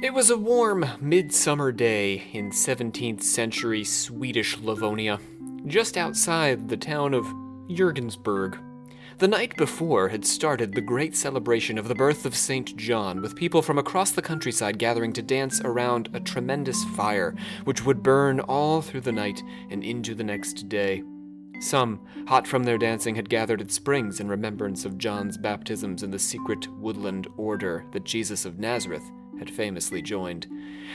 It was a warm, midsummer day in 17th-century Swedish Livonia, just outside the town of Jürgensburg. The night before had started the great celebration of the birth of St. John, with people from across the countryside gathering to dance around a tremendous fire, which would burn all through the night and into the next day. Some, hot from their dancing, had gathered at springs in remembrance of John's baptisms in the secret woodland order that Jesus of Nazareth had famously joined.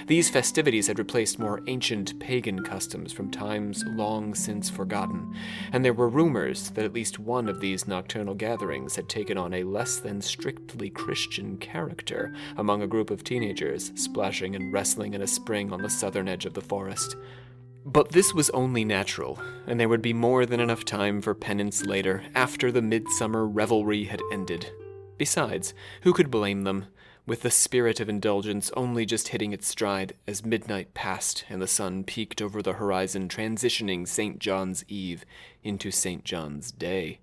These festivities had replaced more ancient pagan customs from times long since forgotten, and there were rumors that at least one of these nocturnal gatherings had taken on a less than strictly Christian character among a group of teenagers splashing and wrestling in a spring on the southern edge of the forest. But this was only natural, and there would be more than enough time for penance later, after the midsummer revelry had ended. Besides, who could blame them, with the spirit of indulgence only just hitting its stride as midnight passed and the sun peeked over the horizon, transitioning St. John's Eve into St. John's Day.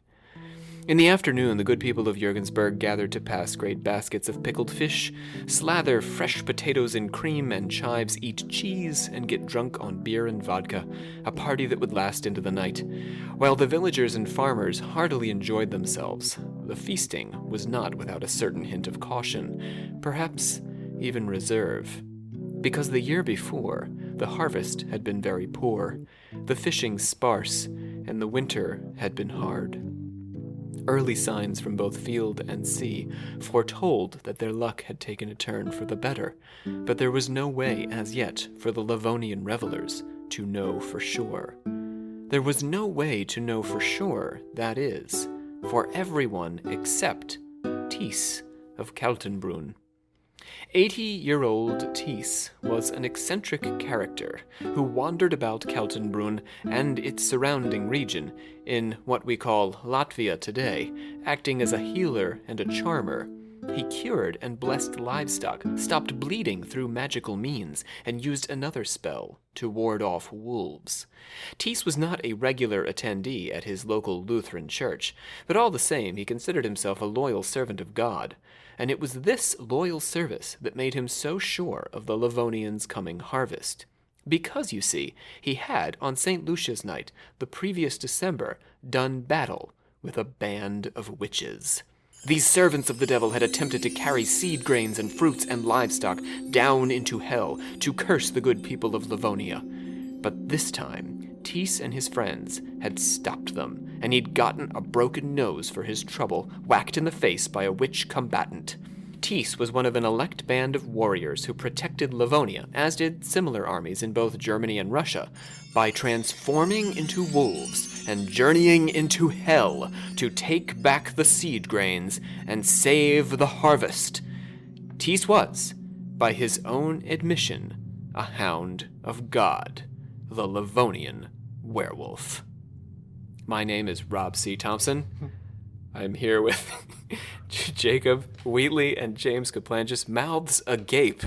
In the afternoon, the good people of Jürgensburg gathered to pass great baskets of pickled fish, slather fresh potatoes in cream and chives, eat cheese, and get drunk on beer and vodka, a party that would last into the night. While the villagers and farmers heartily enjoyed themselves, the feasting was not without a certain hint of caution, perhaps even reserve. Because the year before, the harvest had been very poor, the fishing sparse, and the winter had been hard. Early signs from both field and sea foretold that their luck had taken a turn for the better, but there was no way as yet for the Livonian revelers to know for sure. There was no way to know for sure, that is, for everyone except Thiess of Kaltenbrun. 80-year-old Thiess was an eccentric character who wandered about Kaltenbrun and its surrounding region in what we call Latvia today, acting as a healer and a charmer. He cured and blessed livestock, stopped bleeding through magical means, and used another spell to ward off wolves. Thiess was not a regular attendee at his local Lutheran church, but all the same he considered himself a loyal servant of God. And it was this loyal service that made him so sure of the Livonians' coming harvest. Because, you see, he had, on St. Lucia's night, the previous December, done battle with a band of witches. These servants of the devil had attempted to carry seed grains and fruits and livestock down into hell to curse the good people of Livonia. But this time, Thiess and his friends had stopped them, and he'd gotten a broken nose for his trouble, whacked in the face by a witch combatant. Thiess was one of an elect band of warriors who protected Livonia, as did similar armies in both Germany and Russia, by transforming into wolves and journeying into hell to take back the seed grains and save the harvest. Thiess was, by his own admission, a hound of God, the Livonian werewolf. My name is Rob C. Thompson. I'm here with Jacob Wheatley and James Kaplanchis, mouths agape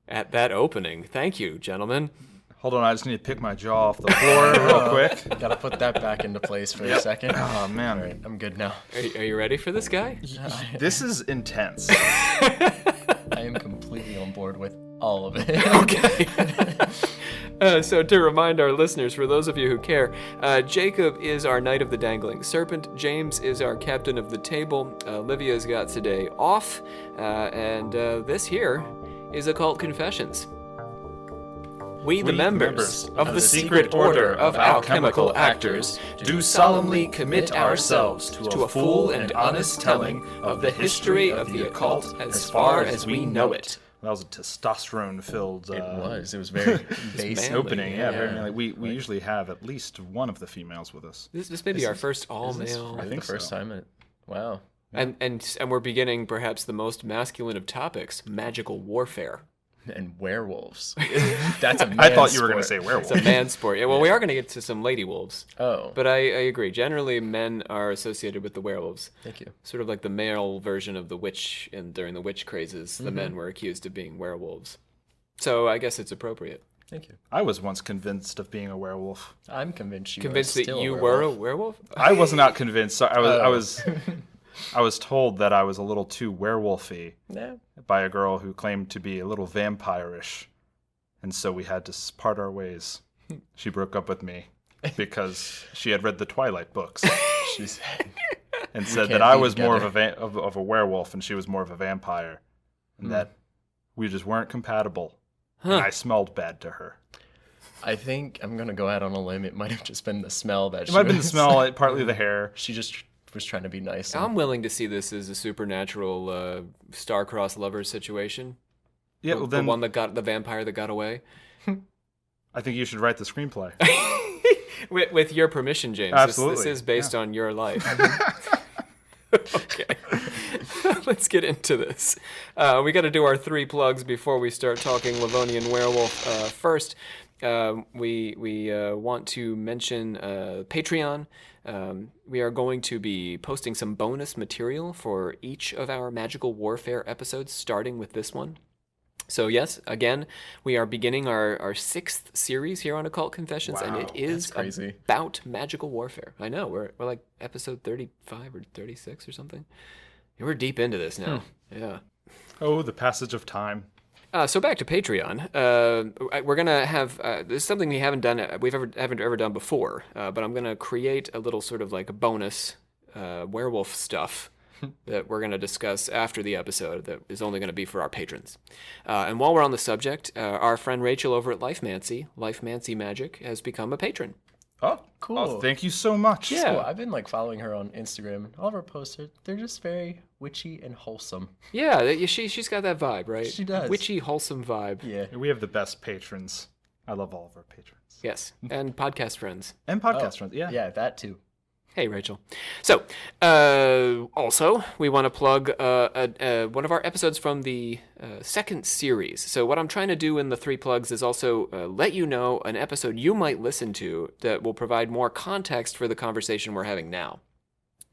at that opening. Thank you, gentlemen. Hold on, I just need to pick my jaw off the floor real quick. Gotta put that back into place for a second. Oh, man. All right, I'm good now. Are you ready for this guy? This is intense. I am completely on board with all of it. Okay. So to remind our listeners, for those of you who care, Jacob is our Knight of the Dangling Serpent. James is our Captain of the Table. Livia's got today off. And this here is Occult Confessions. We, the members of the secret order of alchemical actors, do solemnly commit ourselves to a full and honest telling of the history of the occult as far as we know it. That was a testosterone-filled It was very basic. opening. Yeah, very manly. We usually have at least one of the females with us. This may be our first all-male. I think first time. Wow. And we're beginning perhaps the most masculine of topics, magical warfare. And werewolves. That's a man I thought you were going to say werewolf. It's a man sport. Yeah, well, we are going to get to some lady wolves. Oh. But I agree. Generally, men are associated with the werewolves. Thank you. Sort of like the male version of the witch, and during the witch crazes, the men were accused of being werewolves. So I guess it's appropriate. Thank you. I was once convinced of being a werewolf. I'm convinced you Convinced were that still you a were a werewolf. werewolf? I was not convinced. I was I was told that I was a little too werewolfy Yeah. by a girl who claimed to be a little vampire-ish. And so we had to part our ways. She broke up with me because she had read the Twilight books She said, and said can't that I be was more together. of a werewolf and she was more of a vampire. And that we just weren't compatible. And I smelled bad to her. I think I'm going to go out on a limb. It might have just been the smell that It might have been the smell, partly the hair. She just was trying to be nice. I'm willing to see this as a supernatural star-crossed lovers situation. Yeah, well then The one that got the vampire that got away. I think you should write the screenplay. With your permission, James. Absolutely. This is based on your life. Okay. Let's get into this. We got to do our 3 plugs before we start talking Livonian werewolf. First, we want to mention Patreon. We are going to be posting some bonus material for each of our Magical Warfare episodes, starting with this one. So yes, again, we are beginning our 6th series here on Occult Confessions, and it is that's crazy. about magical warfare. I know, we're like episode 35 or 36 or something. We're deep into this now. Yeah. Oh, the passage of time. So back to Patreon. We're gonna have this is something we haven't ever done before. But I'm gonna create a little sort of like a bonus werewolf stuff that we're gonna discuss after the episode. That is only gonna be for our patrons. And while we're on the subject, our friend Rachel over at Life Mancy Magic, has become a patron. Oh, Cool. Oh, thank you so much. Yeah. Cool. I've been like following her on Instagram. All of her posts they're just very witchy and wholesome. Yeah, she's got that vibe, right? She does. Witchy, wholesome vibe. Yeah. We have the best patrons. I love all of our patrons. Yes, and podcast friends. And podcast friends, yeah. Yeah, that too. Hey, Rachel. So, also, we want to plug one of our episodes from the 2nd series. So what I'm trying to do in the 3 plugs is also let you know an episode you might listen to that will provide more context for the conversation we're having now.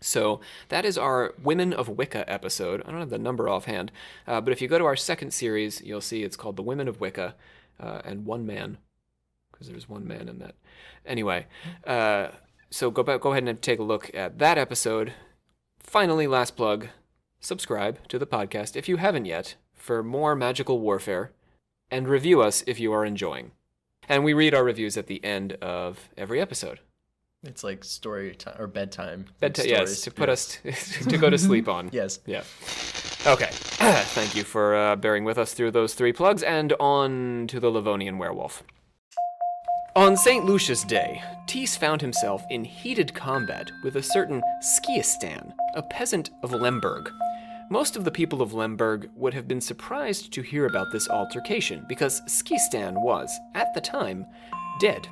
So that is our Women of Wicca episode. I don't have the number offhand, but if you go to our 2nd series, you'll see it's called The Women of Wicca, and one man, because there's one man in that. Anyway, so go ahead and take a look at that episode. Finally, last plug, subscribe to the podcast if you haven't yet for more magical warfare, and review us if you are enjoying. And we read our reviews at the end of every episode. It's like story time or bedtime. Yes, to put us to go to sleep on. Yes. Yeah. Okay. Thank you for bearing with us through those 3 plugs, and on to the Livonian werewolf. On St. Lucius Day, Thiess found himself in heated combat with a certain Skiistan, a peasant of Lemberg. Most of the people of Lemberg would have been surprised to hear about this altercation, because Skiistan was, at the time, dead.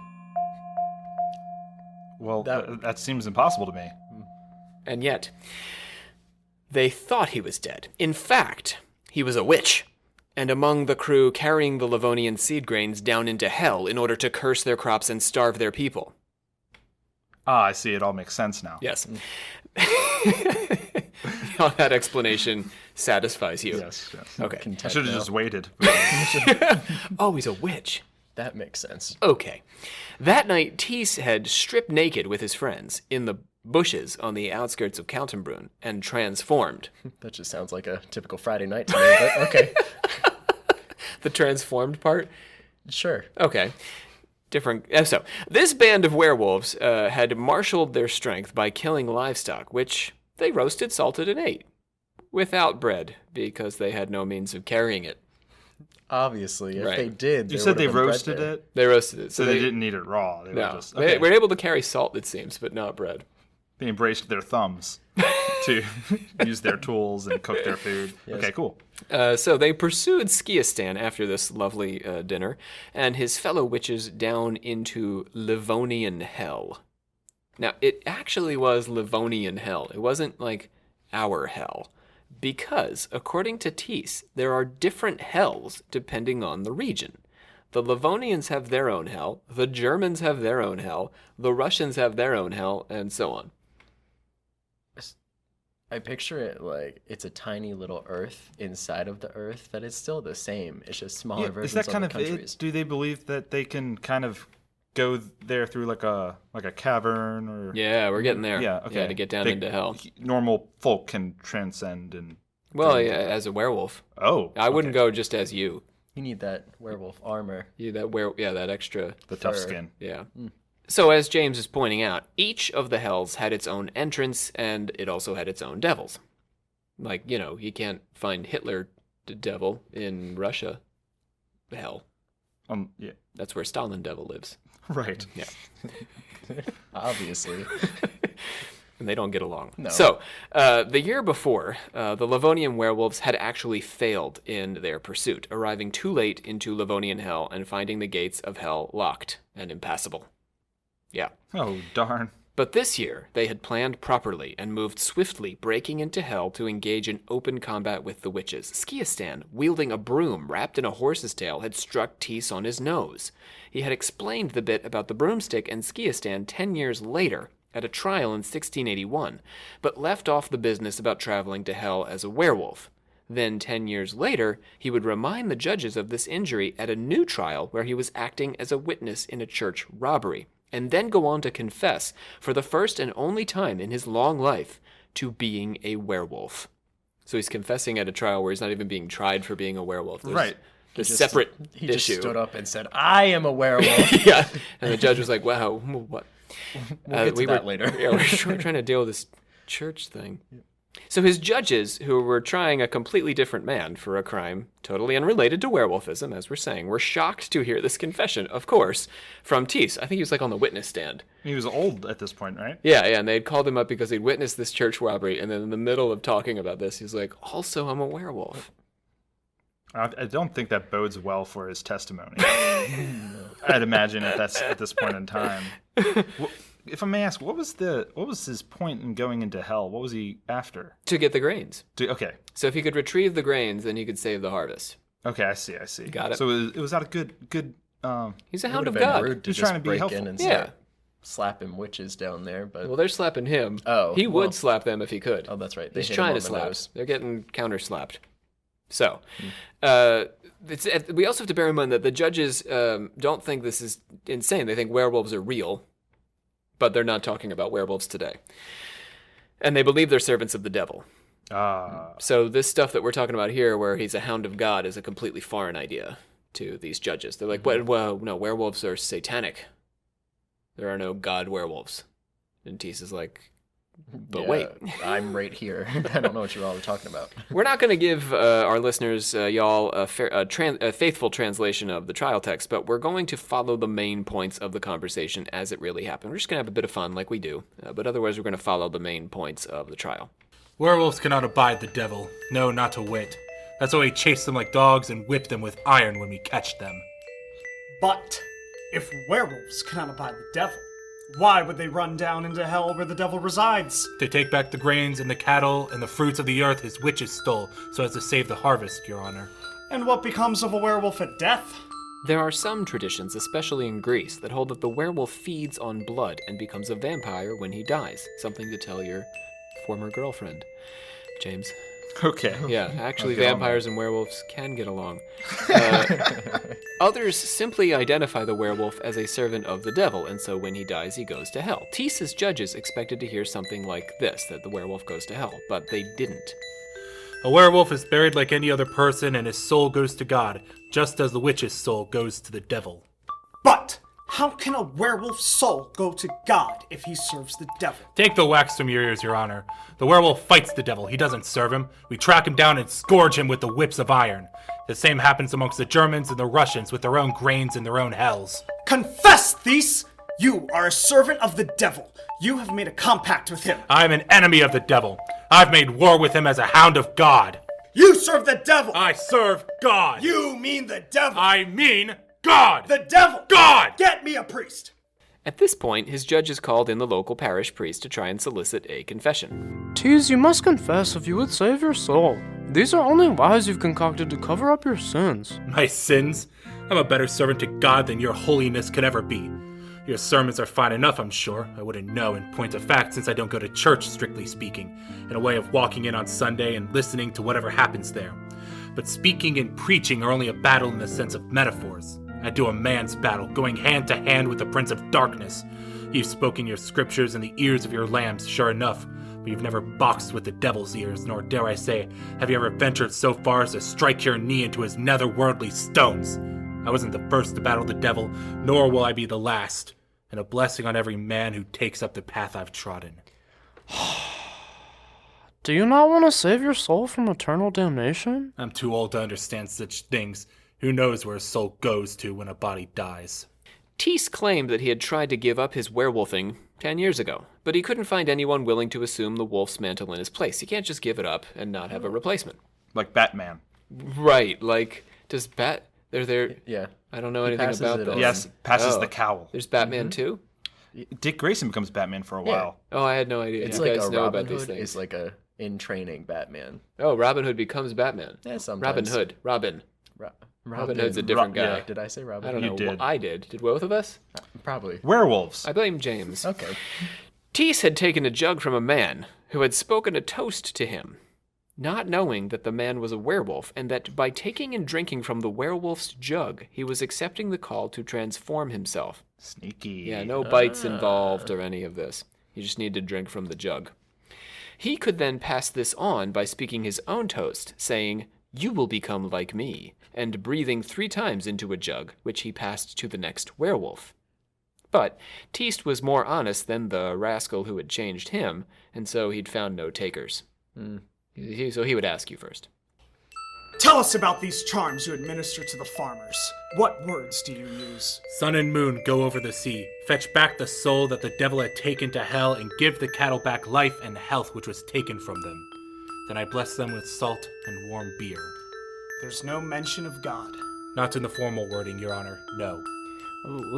Well, that seems impossible to me. And yet, they thought he was dead. In fact, he was a witch, and among the crew carrying the Livonian seed grains down into hell in order to curse their crops and starve their people. Ah, I see. It all makes sense now. Yes. How that explanation satisfies you. Yes. Okay. I Content should have now. just waited. Oh, he's a witch. That makes sense. Okay. That night, Thiess had stripped naked with his friends in the bushes on the outskirts of Kaltenbrun and transformed. That just sounds like a typical Friday night to me, but okay. The transformed part? Sure. Okay. Different. So, this band of werewolves had marshaled their strength by killing livestock, which they roasted, salted, and ate. Without bread, because they had no means of carrying it. Obviously, if Right. they did, You there said would they have been bread roasted there. it, They roasted it. so they didn't eat it raw. They were No. just They were able to carry salt, it seems, but not bread. They embraced their thumbs to use their tools and cook their food. Okay, cool. So they pursued Skiistan after this lovely dinner, and his fellow witches down into Livonian hell. Now, it actually was Livonian hell. It wasn't like our hell. Because, according to Thiess, there are different hells depending on the region. The Livonians have their own hell, the Germans have their own hell, the Russians have their own hell, and so on. I picture it like it's a tiny little Earth inside of the Earth that is still the same. It's just smaller Yeah, versions is that kind of of the countries. it? Do they believe that they can kind of go there through like a cavern or? Yeah, we're getting there. Yeah, okay. Yeah, to get down into hell. Normal folk can transcend and. Well, yeah, as a werewolf. Oh. I wouldn't go just as you. You need that werewolf armor. That extra. The tough fur. skin. Yeah. So as James is pointing out, each of the hells had its own entrance, and it also had its own devils. Like, you can't find Hitler the devil in Russia. Hell. Yeah. That's where Stalin devil lives. Right. Yeah. Obviously. And they don't get along. No. So, the year before, the Livonian werewolves had actually failed in their pursuit, arriving too late into Livonian hell and finding the gates of hell locked and impassable. Yeah. Oh, darn. But this year, they had planned properly and moved swiftly, breaking into hell to engage in open combat with the witches. Skiastan, wielding a broom wrapped in a horse's tail, had struck Thiess on his nose. He had explained the bit about the broomstick and Skiastan 10 years later, at a trial in 1681, but left off the business about traveling to hell as a werewolf. Then, 10 years later, he would remind the judges of this injury at a new trial where he was acting as a witness in a church robbery, and then go on to confess, for the first and only time in his long life, to being a werewolf. So he's confessing at a trial where he's not even being tried for being a werewolf. Right. There's separate He issue. just stood up and said, I am a werewolf. Yeah. And the judge was like, wow, what? We'll get to that later. Yeah, we're trying to deal with this church thing. Yeah. So his judges, who were trying a completely different man for a crime totally unrelated to werewolfism, as we're saying, were shocked to hear this confession, of course, from Thiess. I think he was like on the witness stand. He was old at this point, right? Yeah, and they'd called him up because he'd witnessed this church robbery, and then in the middle of talking about this, he's like, also, I'm a werewolf. I don't think that bodes well for his testimony. I'd imagine at this point in time. If I may ask, what was his point in going into hell? What was he after? To get the grains. Okay. So if he could retrieve the grains, then he could save the harvest. Okay, I see. Got it. So it was out of good. He's a hound of It would have been God. rude to He's just trying to be break helpful. in and Yeah. start slapping witches down there, but Well, they're slapping him. Oh, he would well. slap them if he could. oh, that's right. He's hit him trying on to the slap. nose. They're getting counter-slapped. So, we also have to bear in mind that the judges don't think this is insane. They think werewolves are real, but they're not talking about werewolves today. And they believe they're servants of the devil. So this stuff that we're talking about here, where he's a hound of God, is a completely foreign idea to these judges. They're like, well, no, werewolves are satanic. There are no god werewolves. And Thiess is like, but Yeah, wait. I'm right here. I don't know what you're all talking about. We're not going to give our listeners, y'all, a faithful translation of the trial text, but we're going to follow the main points of the conversation as it really happened. We're just going to have a bit of fun like we do, but otherwise we're going to follow the main points of the trial. Werewolves cannot abide the devil. No, not a whit. That's why we chase them like dogs and whip them with iron when we catch them. But if werewolves cannot abide the devil, why would they run down into hell where the devil resides? To take back the grains and the cattle and the fruits of the earth his witches stole, so as to save the harvest, Your Honor. And what becomes of a werewolf at death? There are some traditions, especially in Greece, that hold that the werewolf feeds on blood and becomes a vampire when he dies. Something to tell your former girlfriend, James. Okay. Yeah, actually, I'll get on vampires and werewolves can get along. Others simply identify the werewolf as a servant of the devil, and so when he dies, he goes to hell. Thiess's judges expected to hear something like this, that the werewolf goes to hell, but they didn't. A werewolf is buried like any other person, and his soul goes to God, just as the witch's soul goes to the devil. But how can a werewolf's soul go to God if he serves the devil? Take the wax from your ears, Your Honor. The werewolf fights the devil. He doesn't serve him. We track him down and scourge him with the whips of iron. The same happens amongst the Germans and the Russians with their own grains and their own hells. Confess, Thiess! You are a servant of the devil. You have made a compact with him. I'm an enemy of the devil. I've made war with him as a hound of God. You serve the devil! I serve God. You mean the devil! I mean God. The devil! God! Get me a priest! At this point, his judges called in the local parish priest to try and solicit a confession. Thiess, you must confess if you would save your soul. These are only lies you've concocted to cover up your sins. My sins? I'm a better servant to God than your holiness could ever be. Your sermons are fine enough, I'm sure. I wouldn't know in point of fact since I don't go to church, strictly speaking, in a way of walking in on Sunday and listening to whatever happens there. But speaking and preaching are only a battle in the sense of metaphors. I'd do a man's battle, going hand to hand with the Prince of Darkness. You've spoken your scriptures in the ears of your lambs, sure enough, but you've never boxed with the devil's ears, nor dare I say, have you ever ventured so far as to strike your knee into his netherworldly stones. I wasn't the first to battle the devil, nor will I be the last, and a blessing on every man who takes up the path I've trodden. Do you not want to save your soul from eternal damnation? I'm too old to understand such things. Who knows where a soul goes to when a body dies? Thiess claimed that he had tried to give up his werewolfing 10 years ago, but he couldn't find anyone willing to assume the wolf's mantle in his place. You can't just give it up and not have a replacement. Like Batman. Right, like, does they're Yeah. I don't know anything about this. Yes, passes Oh. the cowl. There's Batman too? Dick Grayson becomes Batman for a while. Oh, I had no idea. It's You like guys a know Robin about these Hood things. is like a in training Batman. Oh, Robin Hood becomes Batman. Yeah, sometimes. Robin Hood. Robin. Robin Hood's a different guy. Yeah, did I say Robin? I don't You know. did. Well, I did. Did both of us? Probably. Werewolves. I blame James. Okay. Thiess had taken a jug from a man who had spoken a toast to him, not knowing that the man was a werewolf, and that by taking and drinking from the werewolf's jug, he was accepting the call to transform himself. Sneaky. Yeah, no bites involved or any of this. You just need to drink from the jug. He could then pass this on by speaking his own toast, saying, "You will become like me," and breathing 3 times into a jug, which he passed to the next werewolf. But Thiess was more honest than the rascal who had changed him, and so he'd found no takers. So he would ask you first. Tell us about these charms you administer to the farmers. What words do you use? Sun and moon, go over the sea. Fetch back the soul that the devil had taken to hell, and give the cattle back life and health which was taken from them. Then I bless them with salt and warm beer. There's no mention of God. Not in the formal wording, Your Honor, no.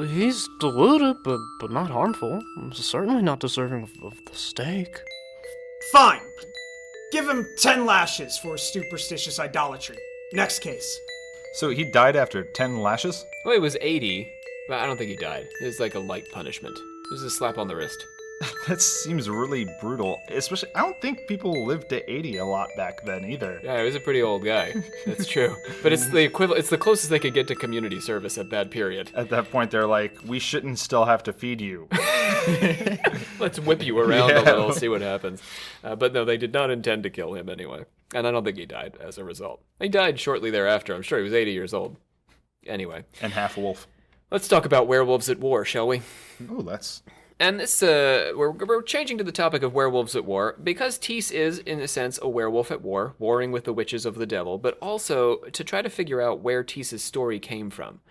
He's deluded, but not harmful. Certainly not deserving of the stake. Fine. Give him 10 lashes for superstitious idolatry. Next case. So he died after 10 lashes? Well, he was 80, but I don't think he died. It was like a light punishment. It was a slap on the wrist. That seems really brutal. Especially, I don't think people lived to 80 a lot back then either. Yeah, he was a pretty old guy. That's true. But it's the equivalent. It's the closest they could get to community service at that period. At that point, they're like, we shouldn't still have to feed you. Let's whip you around a little, see what happens. But no, they did not intend to kill him anyway. And I don't think he died as a result. He died shortly thereafter. I'm sure he was 80 years old. Anyway, And half wolf. let's talk about werewolves at war, shall we? Oh, that's... And this, we're changing to the topic of werewolves at war, because Thiess is, in a sense, a werewolf at war, warring with the witches of the devil, but also to try to figure out where Thiess's story came from.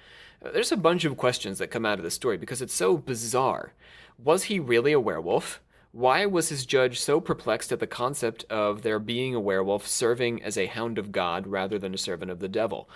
There's a bunch of questions that come out of this story, because it's so bizarre. Was he really a werewolf? Why was his judge so perplexed at the concept of there being a werewolf serving as a hound of God rather than a servant of the devil?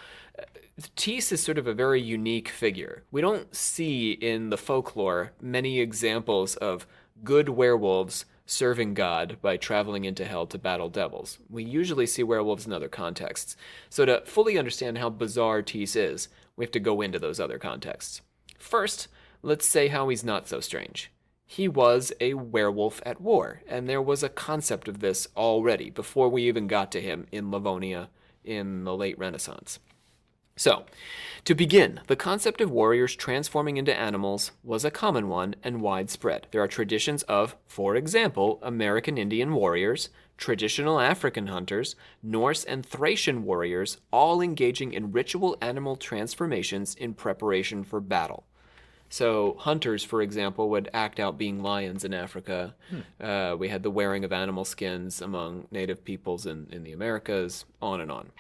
Thiess is sort of a very unique figure. We don't see in the folklore many examples of good werewolves serving God by traveling into hell to battle devils. We usually see werewolves in other contexts. So to fully understand how bizarre Thiess is, we have to go into those other contexts. First, let's say how he's not so strange. He was a werewolf at war, and there was a concept of this already before we even got to him in Livonia in the late Renaissance. So, to begin, the concept of warriors transforming into animals was a common one and widespread. There are traditions of, for example, American Indian warriors, traditional African hunters, Norse and Thracian warriors, all engaging in ritual animal transformations in preparation for battle. So hunters, for example, would act out being lions in Africa. We had the wearing of animal skins among native peoples in the Americas, on and on.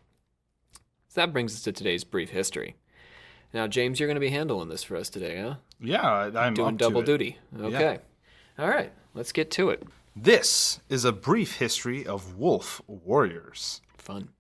So that brings us to today's brief history. Now, James, you're going to be handling this for us today, huh? Yeah, I'm Doing up to double it. duty. Okay. All right, let's get to it. This is a brief history of wolf warriors. Fun.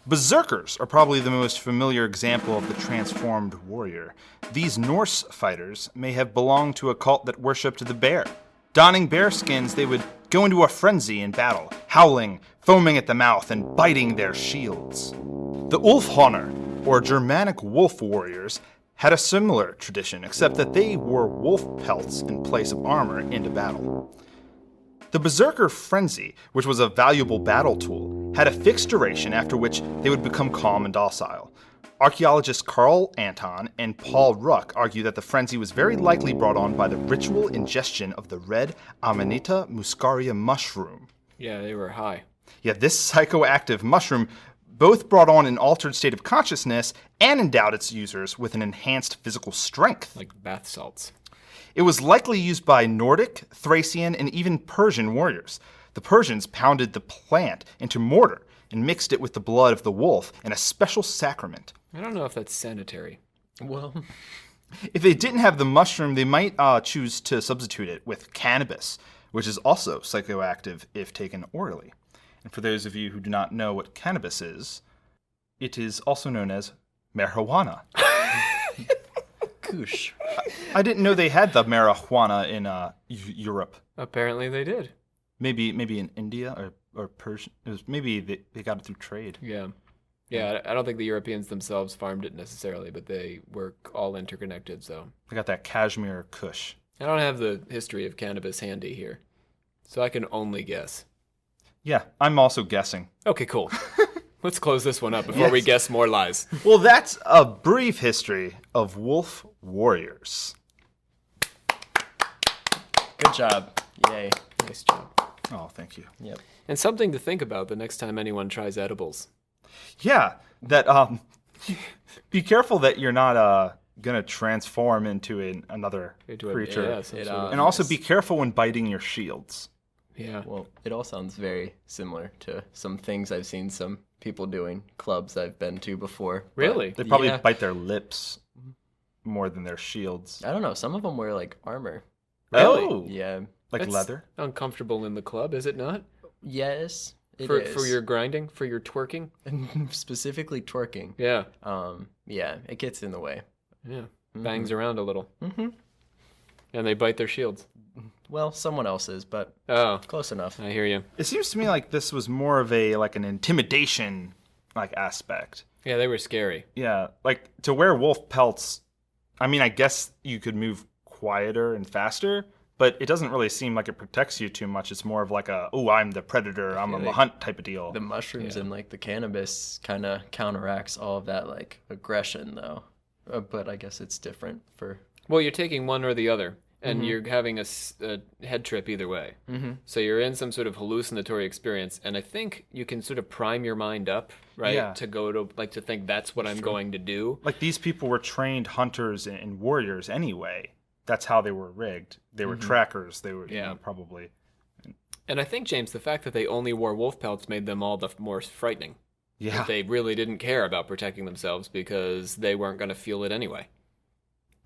Berserkers are probably the most familiar example of the transformed warrior. These Norse fighters may have belonged to a cult that worshipped the bear. Donning bear skins, they would go into a frenzy in battle, howling, foaming at the mouth, and biting their shields. The Ulfhonor, or Germanic wolf warriors, had a similar tradition, except that they wore wolf pelts in place of armor into battle. The Berserker Frenzy, which was a valuable battle tool, had a fixed duration after which they would become calm and docile. Archaeologists Carl Anton and Paul Ruck argue that the frenzy was very likely brought on by the ritual ingestion of the red Amanita muscaria mushroom. Yeah, they were high. Yeah, this psychoactive mushroom both brought on an altered state of consciousness and endowed its users with an enhanced physical strength. Like bath salts. It was likely used by Nordic, Thracian, and even Persian warriors. The Persians pounded the plant into mortar and mixed it with the blood of the wolf in a special sacrament. I don't know if that's sanitary. Well, If they didn't have the mushroom, they might choose to substitute it with cannabis, which is also psychoactive if taken orally. And for those of you who do not know what cannabis is, it is also known as marijuana. Koosh. I didn't know they had the marijuana in Europe. Apparently they did. Maybe in India or Persia. Maybe they got it through trade. Yeah. Yeah, I don't think the Europeans themselves farmed it necessarily, but they were all interconnected, so. They got that Kashmir Kush. I don't have the history of cannabis handy here, so I can only guess. Yeah, I'm also guessing. Okay, cool. Let's close this one up before we Yes. guess more lies. Well, that's a brief history of wolf warriors. Good job. Yay. Nice job. Oh, thank you. Yep. And something to think about the next time anyone tries edibles. Yeah, that be careful that you're not gonna transform into another creature. Yeah, some sort of- And also be careful when biting your shields. yeah. Well, it all sounds very similar to some things I've seen some people doing, clubs I've been to before. but Really? They probably yeah, bite their lips more than their shields. I don't know. Some of them wear like armor. Really? Oh, Yeah. like That's leather? uncomfortable in the club, is it not? Yes. It For is. your grinding, for your twerking? specifically twerking. Yeah. Yeah, it gets in the way. Yeah. Bangs around a little. Mm-hmm. And they bite their shields. Well, someone else's, but Oh, close enough. I hear you. It seems to me like this was more of an intimidation aspect. Yeah, they were scary. Yeah, like to wear wolf pelts. I mean, I guess you could move quieter and faster, but it doesn't really seem like it protects you too much. It's more of like I'm the predator, I'm on the hunt type of deal. The mushrooms and like the cannabis kind of counteracts all of that like aggression, though. But I guess it's different for. Well, you're taking one or the other, and you're having a head trip either way. Mm-hmm. So you're in some sort of hallucinatory experience, and I think you can sort of prime your mind up, right? Yeah. To go to, to think that's what I'm going to do. Like these people were trained hunters and warriors anyway. That's how they were rigged. They were trackers. They were probably. And I think, James, the fact that they only wore wolf pelts made them all the more frightening. Yeah. That they really didn't care about protecting themselves because they weren't going to feel it anyway.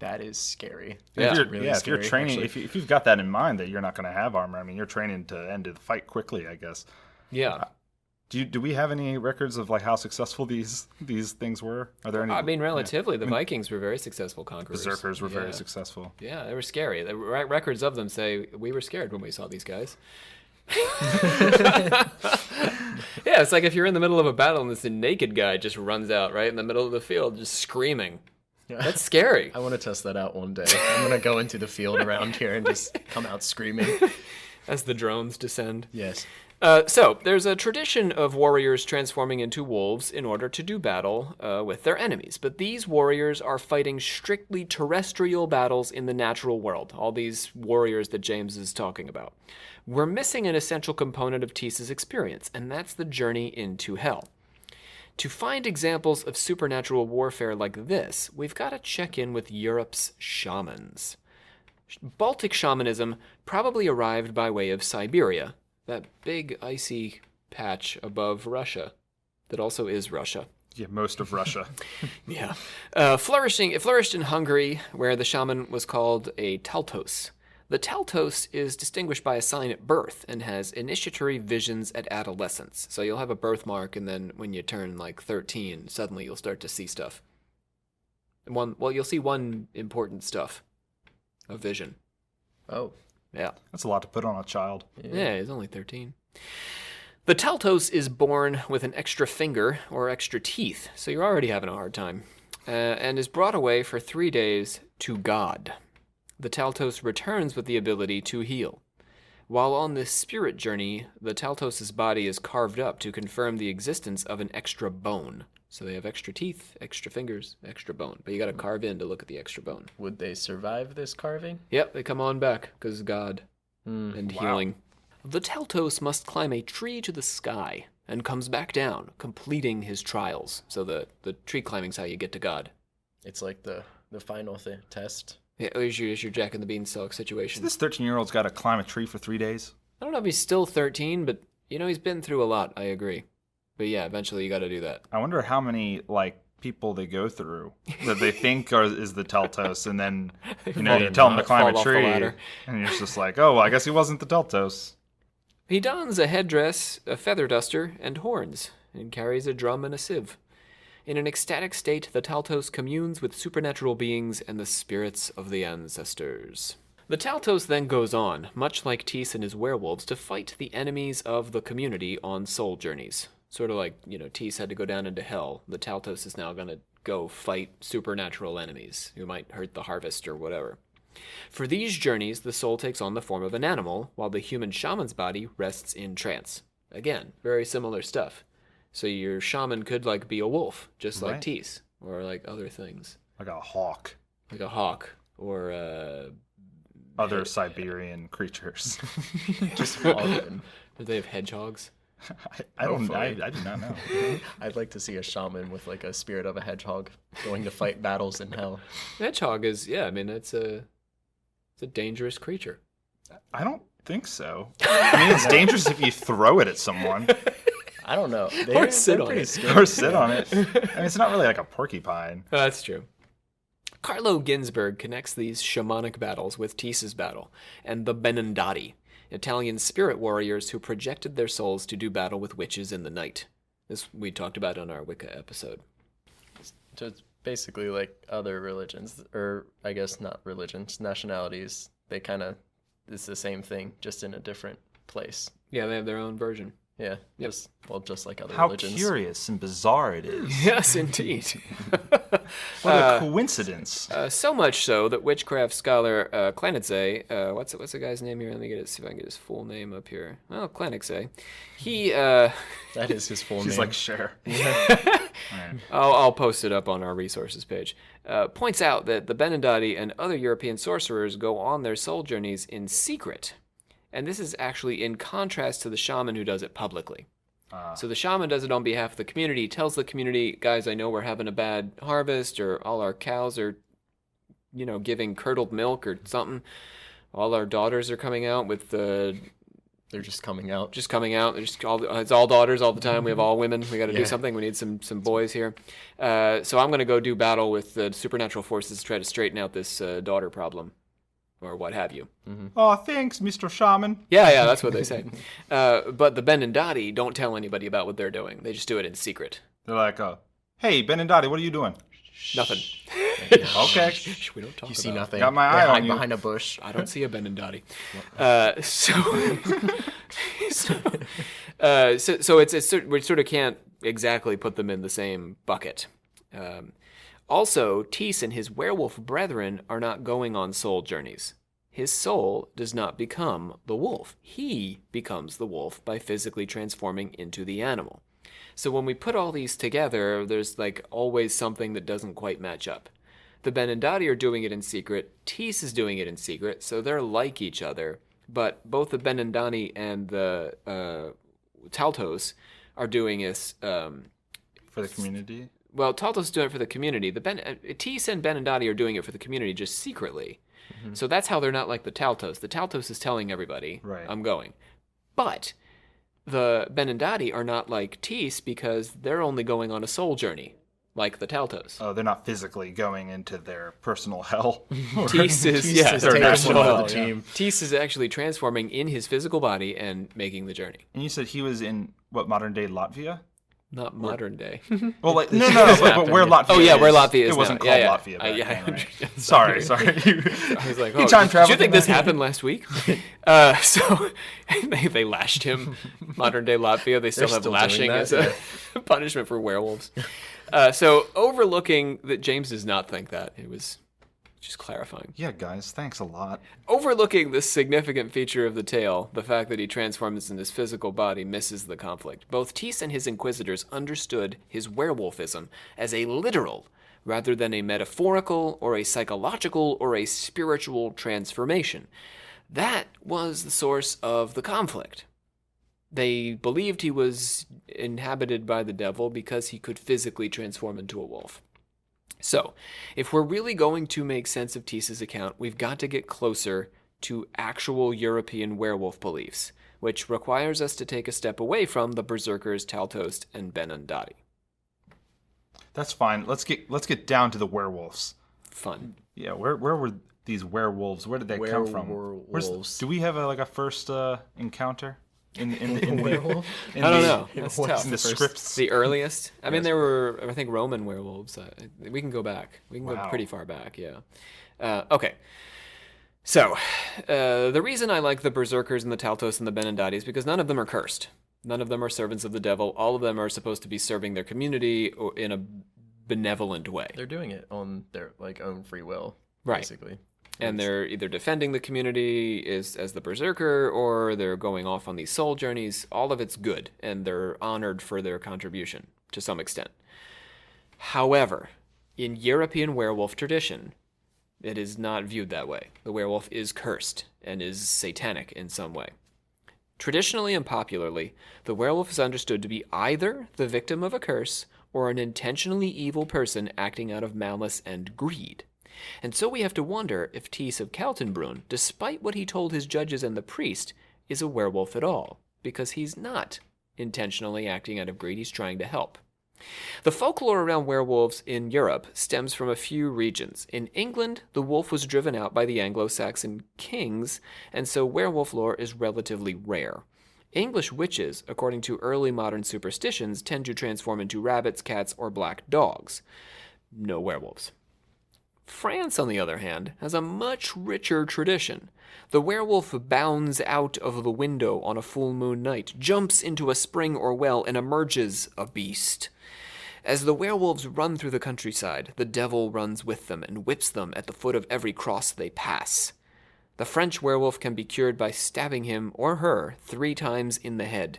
That is scary. Yeah. If you're, really if you're scary, training, actually. if you've got that in mind that you're not going to have armor, I mean, you're training to end the fight quickly, I guess. Yeah. Do we have any records of how successful these things were? Are there any? I mean, relatively, the Vikings were very successful conquerors. Berserkers were very successful. Yeah, they were scary. The records of them say we were scared when we saw these guys. Yeah, it's like if you're in the middle of a battle and this naked guy just runs out right in the middle of the field just screaming. That's scary. I want to test that out one day. I'm going to go into the field around here and just come out screaming. As the drones descend. Yes. So, there's a tradition of warriors transforming into wolves in order to do battle with their enemies. But these warriors are fighting strictly terrestrial battles in the natural world. All these warriors that James is talking about. We're missing an essential component of Thiess's experience, and that's the journey into hell. To find examples of supernatural warfare like this, we've got to check in with Europe's shamans. Baltic shamanism probably arrived by way of Siberia, that big icy patch above Russia that also is Russia. Yeah, most of Russia. Yeah. It flourished in Hungary, where the shaman was called a taltos. The taltos is distinguished by a sign at birth and has initiatory visions at adolescence. So you'll have a birthmark, and then when you turn 13, suddenly you'll start to see stuff. You'll see one important stuff. A vision. Oh. Yeah. That's a lot to put on a child. Yeah, he's only 13. The taltos is born with an extra finger or extra teeth, so you're already having a hard time, and is brought away for 3 days to God. The taltos returns with the ability to heal. While on this spirit journey, the taltos' body is carved up to confirm the existence of an extra bone. So they have extra teeth, extra fingers, extra bone. But you got to carve in to look at the extra bone. Would they survive this carving? Yep, they come on back because God and healing. The Taltos must climb a tree to the sky and comes back down, completing his trials. So the tree climbing's how you get to God. It's like the final test. Yeah, it's your Jack and the Beanstalk situation. This 13-year-old's got to climb a tree for 3 days. I don't know if he's still 13, but he's been through a lot. I agree. But yeah, eventually you got to do that. I wonder how many people they go through that they think is the Teltos, and then you tell them to climb a tree, and you're just like, oh, well, I guess he wasn't the Teltos. He dons a headdress, a feather duster, and horns, and carries a drum and a sieve. In an ecstatic state, the Taltos communes with supernatural beings and the spirits of the ancestors. The Taltos then goes on, much like Thiess and his werewolves, to fight the enemies of the community on soul journeys. Sort of like, Thiess had to go down into hell. The Taltos is now going to go fight supernatural enemies who might hurt the harvest or whatever. For these journeys, the soul takes on the form of an animal, while the human shaman's body rests in trance. Again, very similar stuff. So your shaman could be a wolf, just like Thiess, or like other things. Like a hawk. Like a hawk, or other Siberian creatures. Just all of them. Do they have hedgehogs? I do not know. I'd like to see a shaman with a spirit of a hedgehog going to fight battles in hell. Hedgehog is, it's a dangerous creature. I don't think so. It's dangerous if you throw it at someone. I don't know. Or sit on it. Scary. Or sit on it. It's not really like a porcupine. That's true. Carlo Ginzburg connects these shamanic battles with Thiess's battle and the benandanti, Italian spirit warriors who projected their souls to do battle with witches in the night. This we talked about on our Wicca episode. So it's basically like other religions, or I guess not religions, nationalities. They it's the same thing, just in a different place. Yeah, they have their own version. Yeah, Yep. just like other How religions. curious and bizarre it is. Yes, indeed. What a coincidence. So much so that witchcraft scholar Klanitze, what's the guy's name here? Let me see if I can get his full name up here. Oh, Klanitze. He That is his full name. She's like, sure. I'll post it up on our resources page. Points out that the benandanti and other European sorcerers go on their soul journeys in secret. And this is actually in contrast to the shaman who does it publicly. So the shaman does it on behalf of the community, tells the community, guys, I know we're having a bad harvest, or all our cows are, giving curdled milk or something. All our daughters are coming out with the... They're just coming out. It's all daughters all the time. We have all women. We got to do something. We need some boys here. So I'm going to go do battle with the supernatural forces to try to straighten out this daughter problem. Or what have you. Mm-hmm. Oh, thanks, Mr. Shaman. Yeah, that's what they say. But the benandanti don't tell anybody about what they're doing. They just do it in secret. They're like, hey, benandanti, what are you doing? Nothing. Okay. We don't talk You about see nothing. Got my They eye hide on you. behind a bush. I don't see a benandanti. So we sort of can't exactly put them in the same bucket. Also, Thiess and his werewolf brethren are not going on soul journeys. His soul does not become the wolf. He becomes the wolf by physically transforming into the animal. So when we put all these together, there's always something that doesn't quite match up. The benandanti are doing it in secret. Thiess is doing it in secret, so they're like each other. But both the benandanti and the Taltos are doing this... for the community? Well, Taltos is doing it for the community. Thiess and benandanti are doing it for the community just secretly. Mm-hmm. So that's how they're not like the Taltos. The Taltos is telling everybody, I'm going. But the benandanti are not like Thiess because they're only going on a soul journey, like the Taltos. Oh, they're not physically going into their personal hell. Thiess is taking national one hell, of the team. Thiess is actually transforming in his physical body and making the journey. And you said he was in, modern-day Latvia? Not modern day. Well, but where Latvia is. Oh, yeah, where Latvia is It wasn't now. called Yeah. Latvia back then, right? Sorry. Sorry. I was like, He time did traveled you think to this that? happened last week? So they lashed him. Modern day Latvia, they still They're have still lashing doing as that, a punishment for werewolves. So overlooking that James does not think that. It was Just clarifying. Yeah, guys, thanks a lot. Overlooking this significant feature of the tale, the fact that he transforms in his physical body misses the conflict. Both Thiess and his inquisitors understood his werewolfism as a literal, rather than a metaphorical or a psychological or a spiritual transformation. That was the source of the conflict. They believed he was inhabited by the devil because he could physically transform into a wolf. So, if we're really going to make sense of Thiess's account, we've got to get closer to actual European werewolf beliefs, which requires us to take a step away from the berserkers, Taltost, and benandanti. That's fine. Let's get down to the werewolves. Fun. Yeah, where were these werewolves? Where did they come from? Werewolves. Do we have a first encounter in the Werewolf? I don't know. That's tough. in the scripts? The earliest? I mean, there were, I think, Roman werewolves. We can go back. We can go Wow. pretty far back, yeah. Okay. So, the reason I like the berserkers and the Taltos and the benandanti is because none of them are cursed. None of them are servants of the devil. All of them are supposed to be serving their community in a benevolent way. They're doing it on their own free will, Right. basically. And they're either defending the community as the berserker, or they're going off on these soul journeys. All of it's good, and they're honored for their contribution to some extent. However, in European werewolf tradition, it is not viewed that way. The werewolf is cursed and is satanic in some way. Traditionally and popularly, the werewolf is understood to be either the victim of a curse or an intentionally evil person acting out of malice and greed. And so we have to wonder if Thiess of Kaltenbrun, despite what he told his judges and the priest, is a werewolf at all, because he's not intentionally acting out of greed, he's trying to help. The folklore around werewolves in Europe stems from a few regions. In England, the wolf was driven out by the Anglo-Saxon kings, and so werewolf lore is relatively rare. English witches, according to early modern superstitions, tend to transform into rabbits, cats, or black dogs. No werewolves. France, on the other hand, has a much richer tradition. The werewolf bounds out of the window on a full moon night, jumps into a spring or well, and emerges a beast. As the werewolves run through the countryside, the devil runs with them and whips them at the foot of every cross they pass. The French werewolf can be cured by stabbing him or her 3 times in the head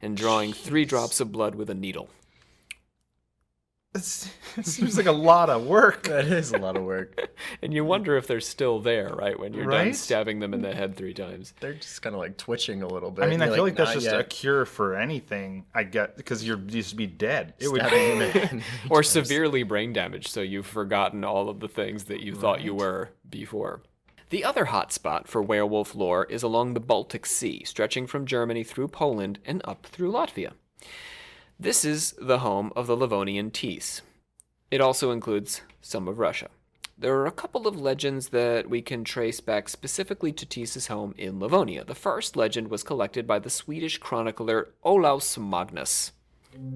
and drawing 3 drops of blood with a needle. It seems like a lot of work. That is a lot of work. And you wonder if they're still there, right, when you're done Right? stabbing them in the head 3 times. They're just kind of twitching a little bit. I mean, I You're feel like that's "Not just a yet." cure for anything. I get because you're used to be dead. It would. Stabbing him in. Or severely brain damaged, so you've forgotten all of the things that you thought you were before. The other hotspot for werewolf lore is along the Baltic Sea, stretching from Germany through Poland and up through Latvia. This is the home of the Livonian Thiess. It also includes some of Russia. There are a couple of legends that we can trace back specifically to Thiess's home in Livonia. The first legend was collected by the Swedish chronicler Olaus Magnus.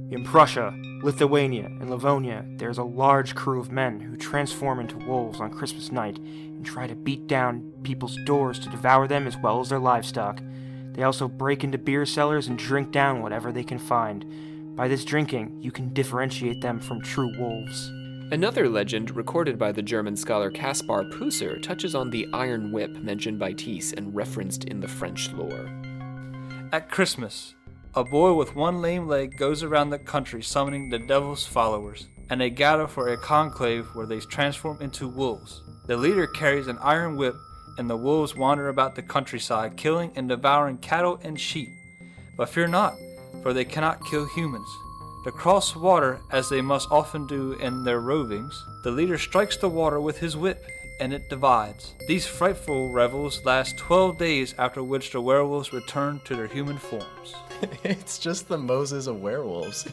In Prussia, Lithuania, and Livonia, there's a large crew of men who transform into wolves on Christmas night and try to beat down people's doors to devour them as well as their livestock. They also break into beer cellars and drink down whatever they can find. By this drinking, you can differentiate them from true wolves. Another legend recorded by the German scholar Kaspar Pusser touches on the iron whip mentioned by Thiess and referenced in the French lore. At Christmas, a boy with one lame leg goes around the country summoning the devil's followers, and they gather for a conclave where they transform into wolves. The leader carries an iron whip, and the wolves wander about the countryside, killing and devouring cattle and sheep. But fear not, for they cannot kill humans. To cross water, as they must often do in their rovings, the leader strikes the water with his whip, and it divides. These frightful revels last 12 days, after which the werewolves return to their human forms. It's just the Moses of werewolves.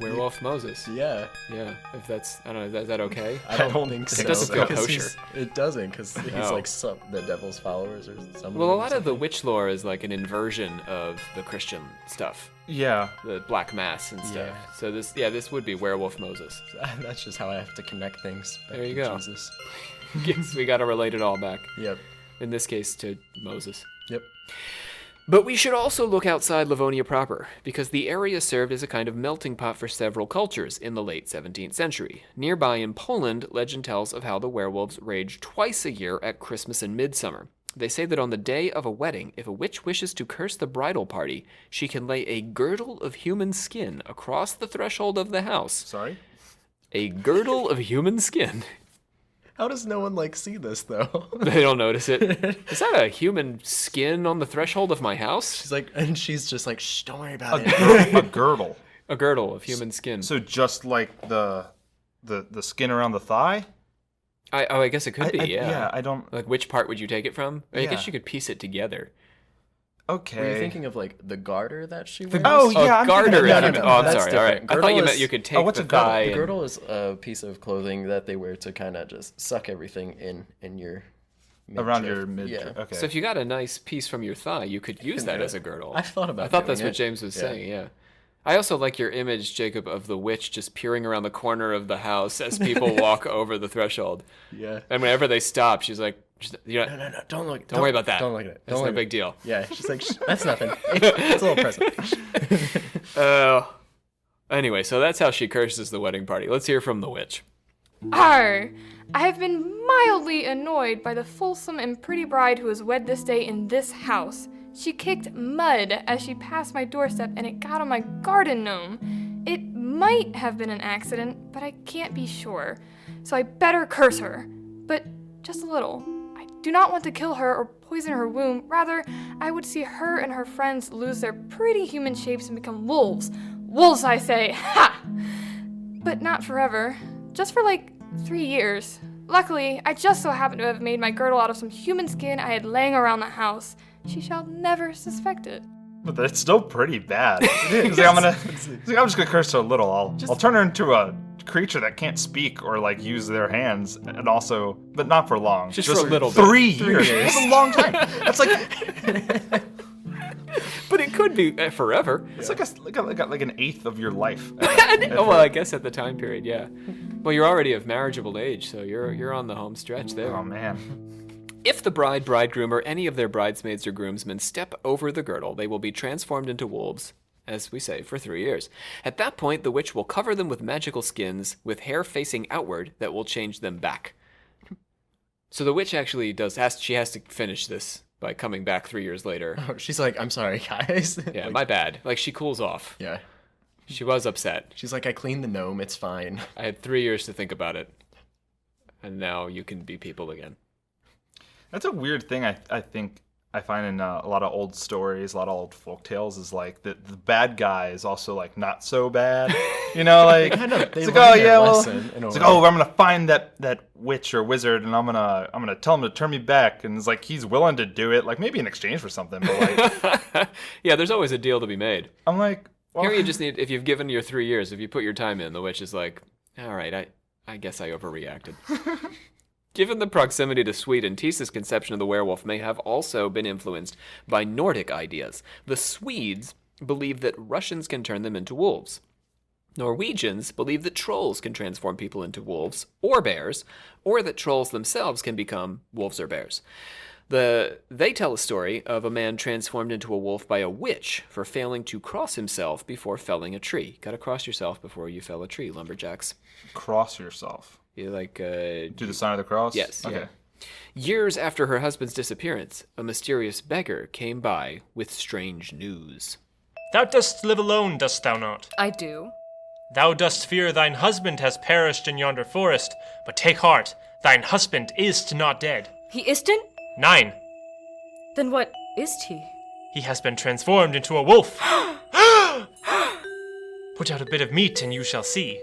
Werewolf Moses. Yeah. Yeah, if that's, I don't know, is that okay? I don't think so. It doesn't feel 'cause kosher. It doesn't, because he's No. like the devil's followers or something. Well, a lot of the witch lore is like an inversion of the Christian stuff, Yeah. the Black Mass and stuff. Yeah. So this would be Werewolf Moses. That's just how I have to connect things. Back There you to go. Jesus. Yes, we got to relate it all back. Yep. In this case, to Moses. Yep. But we should also look outside Livonia proper, because the area served as a kind of melting pot for several cultures in the late 17th century. Nearby in Poland, legend tells of how the werewolves rage twice a year at Christmas and midsummer. They say that on the day of a wedding, if a witch wishes to curse the bridal party, she can lay a girdle of human skin across the threshold of the house. Sorry? A girdle of human skin. How does no one see this though? They don't notice it. Is that a human skin on the threshold of my house? She's just like, shh, don't worry about it. A girdle. A girdle of human skin. So just like the skin around the thigh? I guess it could be, yeah. Yeah, I don't... Like, which part would you take it from? I guess Yeah. you could piece it together. Okay. Were you thinking of the garter that she wears? Oh, yeah, I'm garter. thinking of is that. even- oh, I'm That's sorry. All right. different. I thought Girdle you meant is- you could take what's the a girdle? thigh. The and- girdle is a piece of clothing that they wear to kind of just suck everything in your Around midriff. your mid. Yeah. Okay. So if you got a nice piece from your thigh, you could use that Yeah. as a girdle. I thought about I thought doing that's what it. James was Yeah. saying, yeah. I also like your image, Jacob, of the witch just peering around the corner of the house as people walk over the threshold. Yeah. And whenever they stop, she's like, No, don't look. Don't worry about that. Don't look at it. That's Don't no look big at deal. it. Yeah, she's like, shh, that's nothing. It's a little present. Anyway, so that's how she curses the wedding party. Let's hear from the witch. Arr! I have been mildly annoyed by the fulsome and pretty bride who was wed this day in this house. She kicked mud as she passed my doorstep and it got on my garden gnome. It might have been an accident, but I can't be sure. So I better curse her. But just a little. I do not want to kill her or poison her womb. Rather, I would see her and her friends lose their pretty human shapes and become wolves. Wolves, I say. Ha! But not forever. Just for 3 years. Luckily, I just so happen to have made my girdle out of some human skin I had laying around the house. She shall never suspect it. But that's still pretty bad. It's like, I'm just gonna curse her a little. I'll turn her into a creature that can't speak or use their hands, and also, but not for long. Just for a little bit. 3 years. That's a long time. That's But it could be forever. it's like an eighth of your life. Oh, well, I guess at the time period, yeah. Well, you're already of marriageable age, so you're on the home stretch there. Oh man. If the bride, bridegroom, or any of their bridesmaids or groomsmen step over the girdle, they will be transformed into wolves, as we say, for 3 years. At that point, the witch will cover them with magical skins with hair facing outward that will change them back. So the witch actually she has to finish this by coming back 3 years later. Oh, she's like, I'm sorry, guys. Yeah, my bad. She cools off. Yeah. She was upset. She's like, I cleaned the gnome. It's fine. I had 3 years to think about it. And now you can be people again. That's a weird thing I think I find in a lot of old stories, a lot of old folk tales is the bad guy is also not so bad. You know, They it's learn like, their oh yeah, well, lesson in a it's way. like, oh, I'm gonna find that witch or wizard and I'm gonna tell him to turn me back, and it's like he's willing to do it, maybe in exchange for something, but Yeah, there's always a deal to be made. I'm like, well, Here you just need, if you've given your 3 years, if you put your time in, the witch is like, all right, I guess I overreacted. Given the proximity to Sweden, Thiess's conception of the werewolf may have also been influenced by Nordic ideas. The Swedes believe that Russians can turn them into wolves. Norwegians believe that trolls can transform people into wolves or bears, or that trolls themselves can become wolves or bears. They tell a story of a man transformed into a wolf by a witch for failing to cross himself before felling a tree. Gotta cross yourself before you fell a tree, lumberjacks. cross yourself. You Do the sign of the cross? Yes. Okay. Yeah. Years after her husband's disappearance, a mysterious beggar came by with strange news. Thou dost live alone, dost thou not? I do. Thou dost fear thine husband has perished in yonder forest, but take heart, thine husband is not dead. He isn't? 9. Then what is he? He has been transformed into a wolf. Put out a bit of meat and you shall see.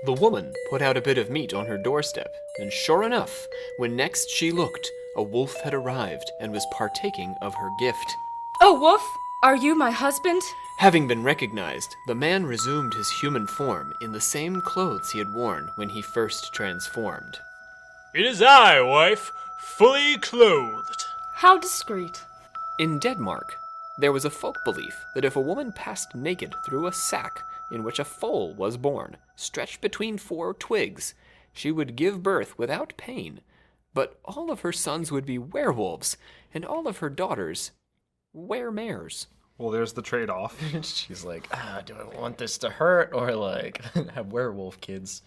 The woman put out a bit of meat on her doorstep, and sure enough, when next she looked, a wolf had arrived and was partaking of her gift. Oh, Wolf, are you my husband? Having been recognized, the man resumed his human form in the same clothes he had worn when he first transformed. It is I, wife, fully clothed. How discreet. In Denmark, there was a folk belief that if a woman passed naked through a sack in which a foal was born, stretched between 4 twigs, she would give birth without pain, but all of her sons would be werewolves, and all of her daughters weremares. Well, there's the trade-off. She's like, do I want this to hurt or like have werewolf kids?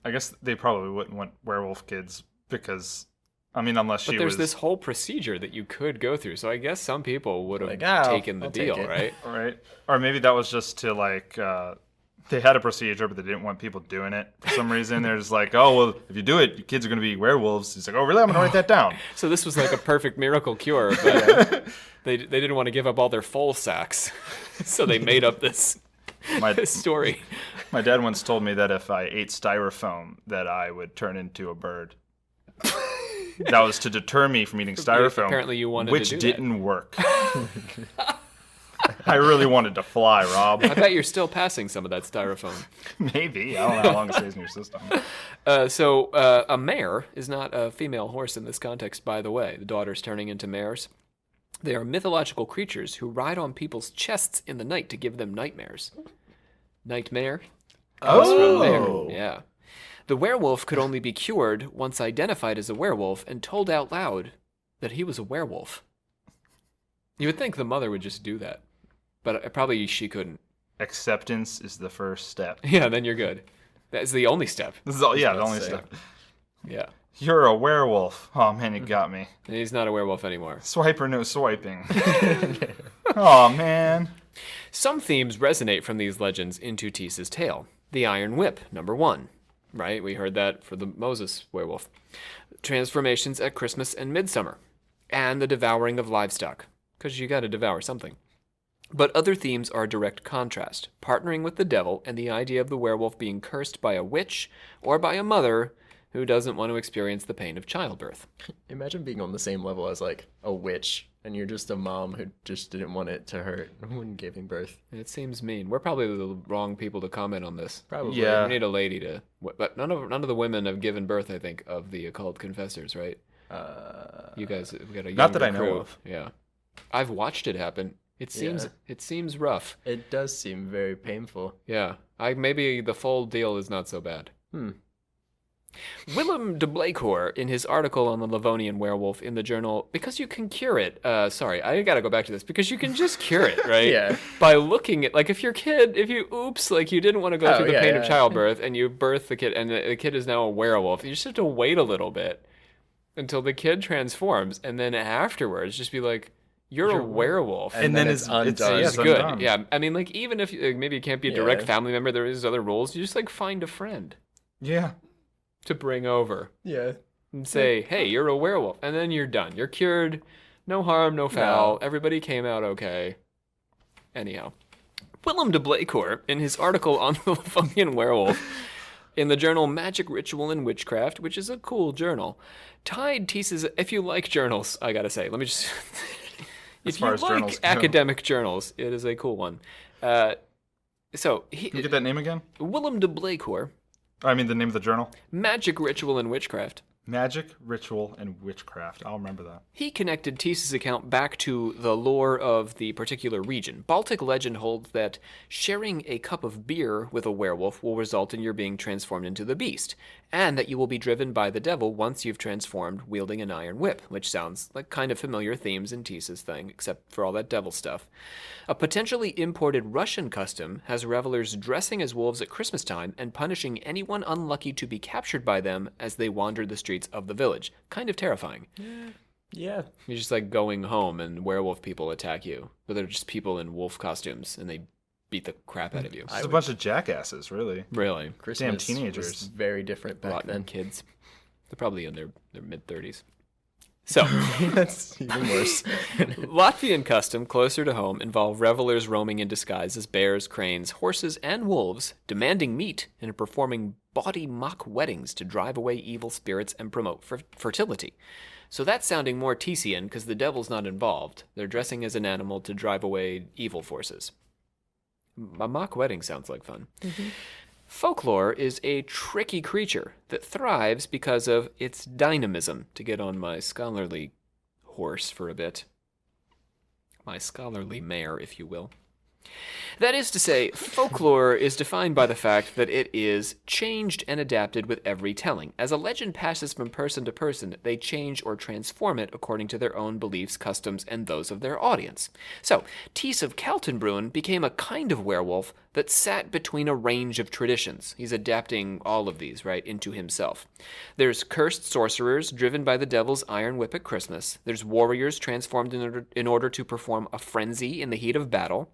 I guess they probably wouldn't want werewolf kids because, I mean, unless But she there's was... this whole procedure that you could go through, so I guess some people would have Like, taken the I'll take deal, it. right? Right. Or maybe that was just to, like, they had a procedure, but they didn't want people doing it for some reason. They're just like, oh, well, if you do it, your kids are going to be werewolves. He's like, oh, really? I'm going to write that down. So this was like a perfect miracle cure, but they didn't want to give up all their foal sacks, so they made up this story. My dad once told me that if I ate styrofoam, that I would turn into a bird. That was to deter me from eating styrofoam. Apparently you wanted which to do that. didn't work. I really wanted to fly, Rob. I bet you're still passing some of that styrofoam. Maybe. I don't know how long it stays in your system. So a mare is not a female horse in this context, by the way. The daughters turning into mares. They are mythological creatures who ride on people's chests in the night to give them nightmares. Nightmare? Comes from there. Yeah. The werewolf could only be cured once identified as a werewolf and told out loud that he was a werewolf. You would think the mother would just do that, but probably she couldn't. Acceptance is the first step. Yeah, then you're good. That's the only step. This is all, yeah, the only step. Yeah. You're a werewolf. Oh, man, you got me. And he's not a werewolf anymore. Swipe or no swiping. Oh, man. Some themes resonate from these legends into Thiess's tale. The Iron Whip, number 1. Right? We heard that for the Moses werewolf. Transformations at Christmas and Midsummer. And the devouring of livestock. Because you got to devour something. But other themes are a direct contrast, partnering with the devil and the idea of the werewolf being cursed by a witch or by a mother who doesn't want to experience the pain of childbirth. Imagine being on the same level as like a witch and you're just a mom who just didn't want it to hurt when giving birth. It seems mean. We're probably the wrong people to comment on this. Probably. Yeah. We need a lady to... But none of the women have given birth, I think, of the occult confessors, right? You guys, we got a Not that younger I know crew. of. Yeah. I've watched it happen. It seems rough. It does seem very painful. Yeah. Maybe the full deal is not so bad. Willem de Blakehoor, in his article on the Livonian werewolf in the journal, because you can cure it, sorry, I gotta go back to this, because you can just cure it, right? Yeah. By looking at, like, if you didn't want to go through the pain of childbirth, and you birth the kid, and the kid is now a werewolf, you just have to wait a little bit until the kid transforms, and then afterwards, just be like, you're a werewolf. And then it's undone. It's good. Yeah, I mean, like, even if maybe you can't be a direct family member, there is other rules, you just, like, find a friend. Yeah. To bring over. Yeah. And say, hey, you're a werewolf. And then you're done. You're cured. No harm, no foul. Everybody came out okay. Anyhow. Willem de Blakehoor, in his article on the Livonian werewolf, in the journal Magic, Ritual, and Witchcraft, which is a cool journal, tied Thiess's... If you like journals, I gotta say, let me just... If you like academic journals, it is a cool one. Can you get that name again? Willem de Blakehoor. I mean, the name of the journal? Magic, Ritual, and Witchcraft. Magic, Ritual, and Witchcraft. I'll remember that. He connected Thiess's account back to the lore of the particular region. Baltic legend holds that sharing a cup of beer with a werewolf will result in your being transformed into the beast, and that you will be driven by the devil once you've transformed wielding an iron whip, which sounds like kind of familiar themes in Thiess's thing, except for all that devil stuff. A potentially imported Russian custom has revelers dressing as wolves at Christmas time and punishing anyone unlucky to be captured by them as they wander the streets of the village. Kind of terrifying. Yeah. You're just like going home and werewolf people attack you. But they're just people in wolf costumes and they beat the crap out of you. It's a bunch of jackasses, really. Really. Christmas Damn teenagers. was very different back Rotten then. kids. They're probably in their mid-30s. So, That's even worse. Latvian custom closer to home involve revelers roaming in disguise as bears, cranes, horses, and wolves, demanding meat and performing bawdy mock weddings to drive away evil spirits and promote fertility. So that's sounding more Thiessian because the devil's not involved. They're dressing as an animal to drive away evil forces. A mock wedding sounds like fun. Folklore is a tricky creature that thrives because of its dynamism, to get on my scholarly horse for a bit. My scholarly mare, if you will. That is to say, folklore is defined by the fact that it is changed and adapted with every telling. As a legend passes from person to person, they change or transform it according to their own beliefs, customs, and those of their audience. So, Thiess of Kaltenbrun became a kind of werewolf that sat between a range of traditions. He's adapting all of these, right, into himself. There's cursed sorcerers driven by the devil's iron whip at Christmas. There's warriors transformed in order to perform a frenzy in the heat of battle.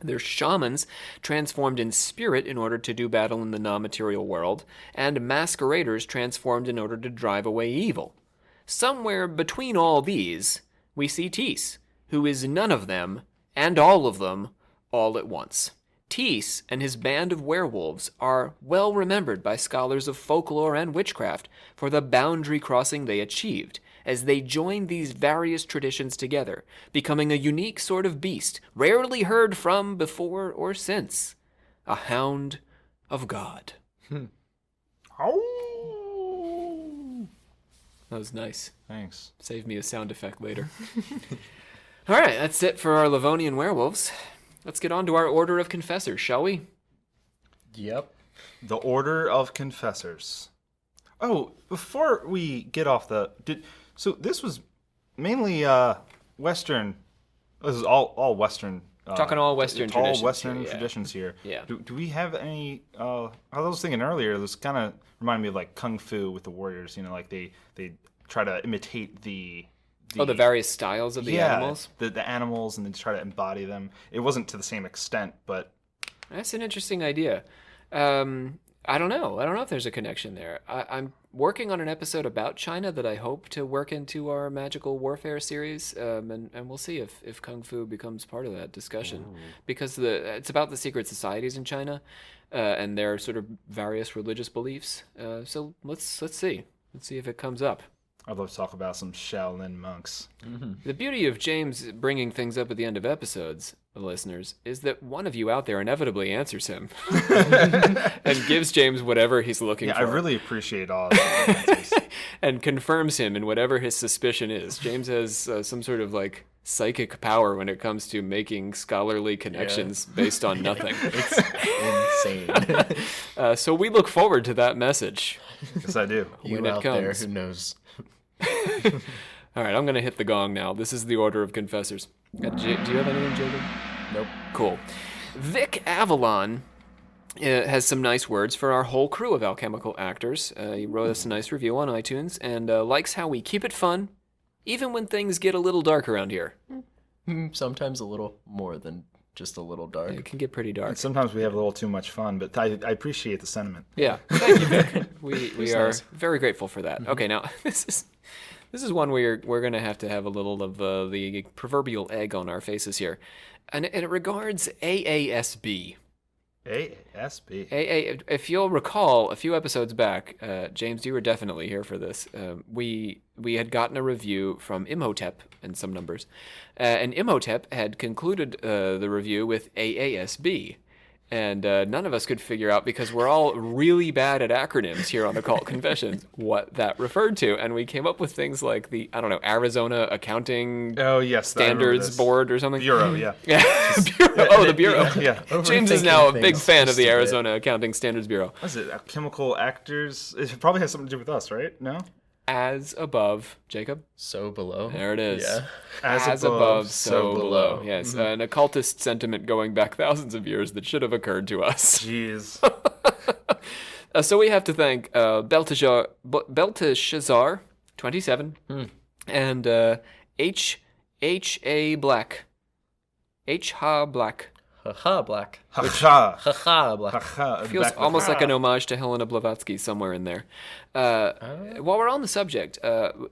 There's shamans transformed in spirit in order to do battle in the non-material world, and masqueraders transformed in order to drive away evil. Somewhere between all these, we see Thiess, who is none of them, and all of them, all at once. Thiess and his band of werewolves are well remembered by scholars of folklore and witchcraft for the boundary crossing they achieved, as they joined these various traditions together, becoming a unique sort of beast, rarely heard from before or since. A hound of God. That was nice. Thanks. Save me a sound effect later. All right, that's it for our Livonian werewolves. Let's get on to our Order of Confessors, shall we? Yep. The Order of Confessors. Oh, before we get off so this was mainly Western. This is all Western. Talking all Western traditions. All Western here, yeah. traditions here. Yeah. Do we have any? I was thinking earlier. This kind of reminded me of like kung fu with the warriors. You know, like they try to imitate the various styles of the animals? The animals, and then try to embody them. It wasn't to the same extent, but... That's an interesting idea. I don't know. I don't know if there's a connection there. I'm working on an episode about China that I hope to work into our magical warfare series, and we'll see if Kung Fu becomes part of that discussion. Ooh. Because it's about the secret societies in China and their sort of various religious beliefs. So let's see. Let's see if it comes up. I'd love to talk about some Shaolin monks. Mm-hmm. The beauty of James bringing things up at the end of episodes, listeners, is that one of you out there inevitably answers him and gives James whatever he's looking for. I really appreciate all of the answers. And confirms him in whatever his suspicion is. James has some sort of like psychic power when it comes to making scholarly connections based on nothing. It's insane. So we look forward to that message. Yes, I do. You when it out comes. there, who knows? All right, I'm going to hit the gong now. This is the Order of Confessors. Do you have anything, Jacob? Nope. Cool. Vic Avalon has some nice words for our whole crew of alchemical actors. He wrote us a nice review on iTunes and likes how we keep it fun, even when things get a little dark around here. Sometimes a little more than just a little dark. It can get pretty dark. And sometimes we have a little too much fun, but I appreciate the sentiment. Yeah, thank you, Vic. We are very grateful for that. Mm-hmm. Okay, now this is one where we're going to have a little of the proverbial egg on our faces here, and it regards AASB. AASB. If you'll recall, a few episodes back, James, you were definitely here for this. We had gotten a review from Imhotep and some numbers, and Imhotep had concluded the review with AASB. And none of us could figure out, because we're all really bad at acronyms here on Occult Confessions, what that referred to. And we came up with things like the, Arizona Accounting Standards Board or something. Bureau, yeah. Bureau. The Bureau. Yeah. James is now a big fan of the Arizona Accounting Standards Bureau. What is it? Chemical actors? It probably has something to do with us, right? No? As above, Jacob. So below. There it is. Yeah. As above, so below. below. Yes, an occultist sentiment going back thousands of years that should have occurred to us. Jeez. So we have to thank Belteshazzar, 27, and H.A. Black. H.Ha. Black. Ha-ha, Black. Ha-ha. Ha-ha, Black. Feels almost like an homage to Helena Blavatsky somewhere in there. While we're on the subject,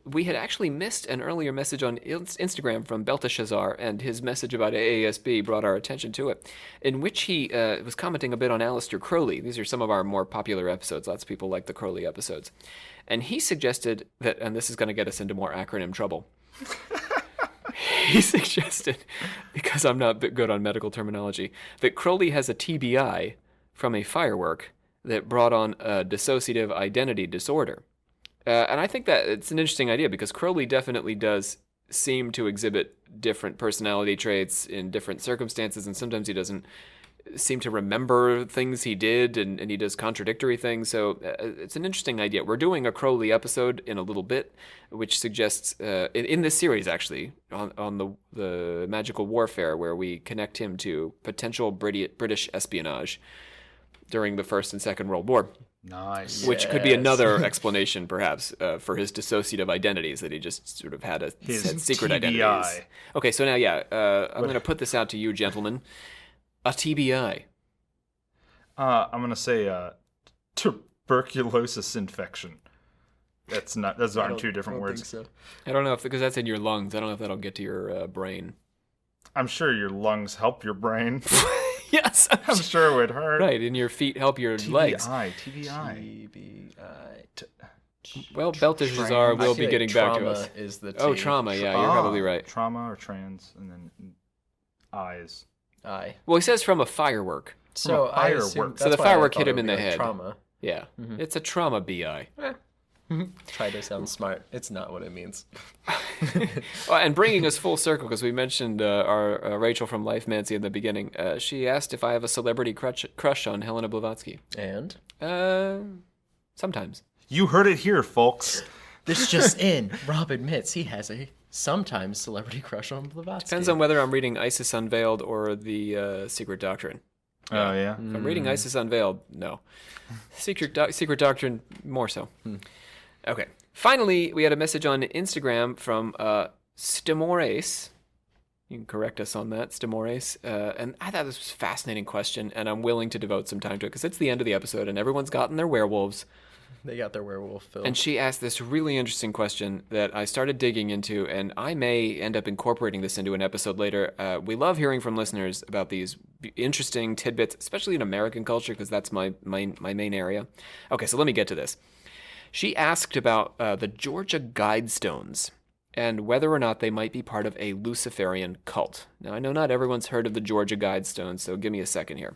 we had actually missed an earlier message on Instagram from Belteshazzar, and his message about AASB brought our attention to it, in which he was commenting a bit on Aleister Crowley. These are some of our more popular episodes. Lots of people like the Crowley episodes. And he suggested that, and this is going to get us into more acronym trouble, he suggested, because I'm not good on medical terminology, that Crowley has a TBI from a firework that brought on a dissociative identity disorder. And I think that it's an interesting idea, because Crowley definitely does seem to exhibit different personality traits in different circumstances, and sometimes he doesn't seem to remember things he did, and he does contradictory things. So it's an interesting idea. We're doing a Crowley episode in a little bit, which suggests in this series actually on the magical warfare, where we connect him to potential British espionage during the First and Second World War. Nice. Which could be another explanation, perhaps, for his dissociative identities, that he just sort of had secret TBI. identities. Okay, so now, I'm going to put this out to you, gentlemen. A TBI. I'm going to say tuberculosis infection. Those aren't two different words. Think so. I don't know because that's in your lungs. I don't know if that'll get to your brain. I'm sure your lungs help your brain. Yes, I'm sure it would hurt. Right, and your feet help your legs. TBI. Well, Belteshazzar Czar will be getting back to us. Trauma is the T. Oh, trauma. Yeah, you're probably right. Trauma or trans, and then eyes. I. Well, he says from a firework. So a I firework. assume, So the that's why I firework thought hit it him in would the be like head. Trauma. Yeah, it's a trauma BI. Try to sound smart. It's not what it means. Well, and bringing us full circle, because we mentioned our Rachel from Life Mancy in the beginning. She asked if I have a celebrity crush on Helena Blavatsky. And? Sometimes. You heard it here, folks. This just in. Rob admits he has a sometimes celebrity crush on Blavatsky. Depends on whether I'm reading Isis Unveiled or the Secret Doctrine. Oh, yeah? If I'm reading Isis Unveiled, no. Secret Doctrine, more so. Okay. Finally, we had a message on Instagram from Stimores. You can correct us on that, Stimores. And I thought this was a fascinating question, and I'm willing to devote some time to it, because it's the end of the episode, and everyone's gotten their werewolves. They got their werewolf fill. And she asked this really interesting question that I started digging into, and I may end up incorporating this into an episode later. We love hearing from listeners about these interesting tidbits, especially in American culture, because that's my main area. Okay, so let me get to this. She asked about the Georgia Guidestones and whether or not they might be part of a Luciferian cult. Now, I know not everyone's heard of the Georgia Guidestones, so give me a second here.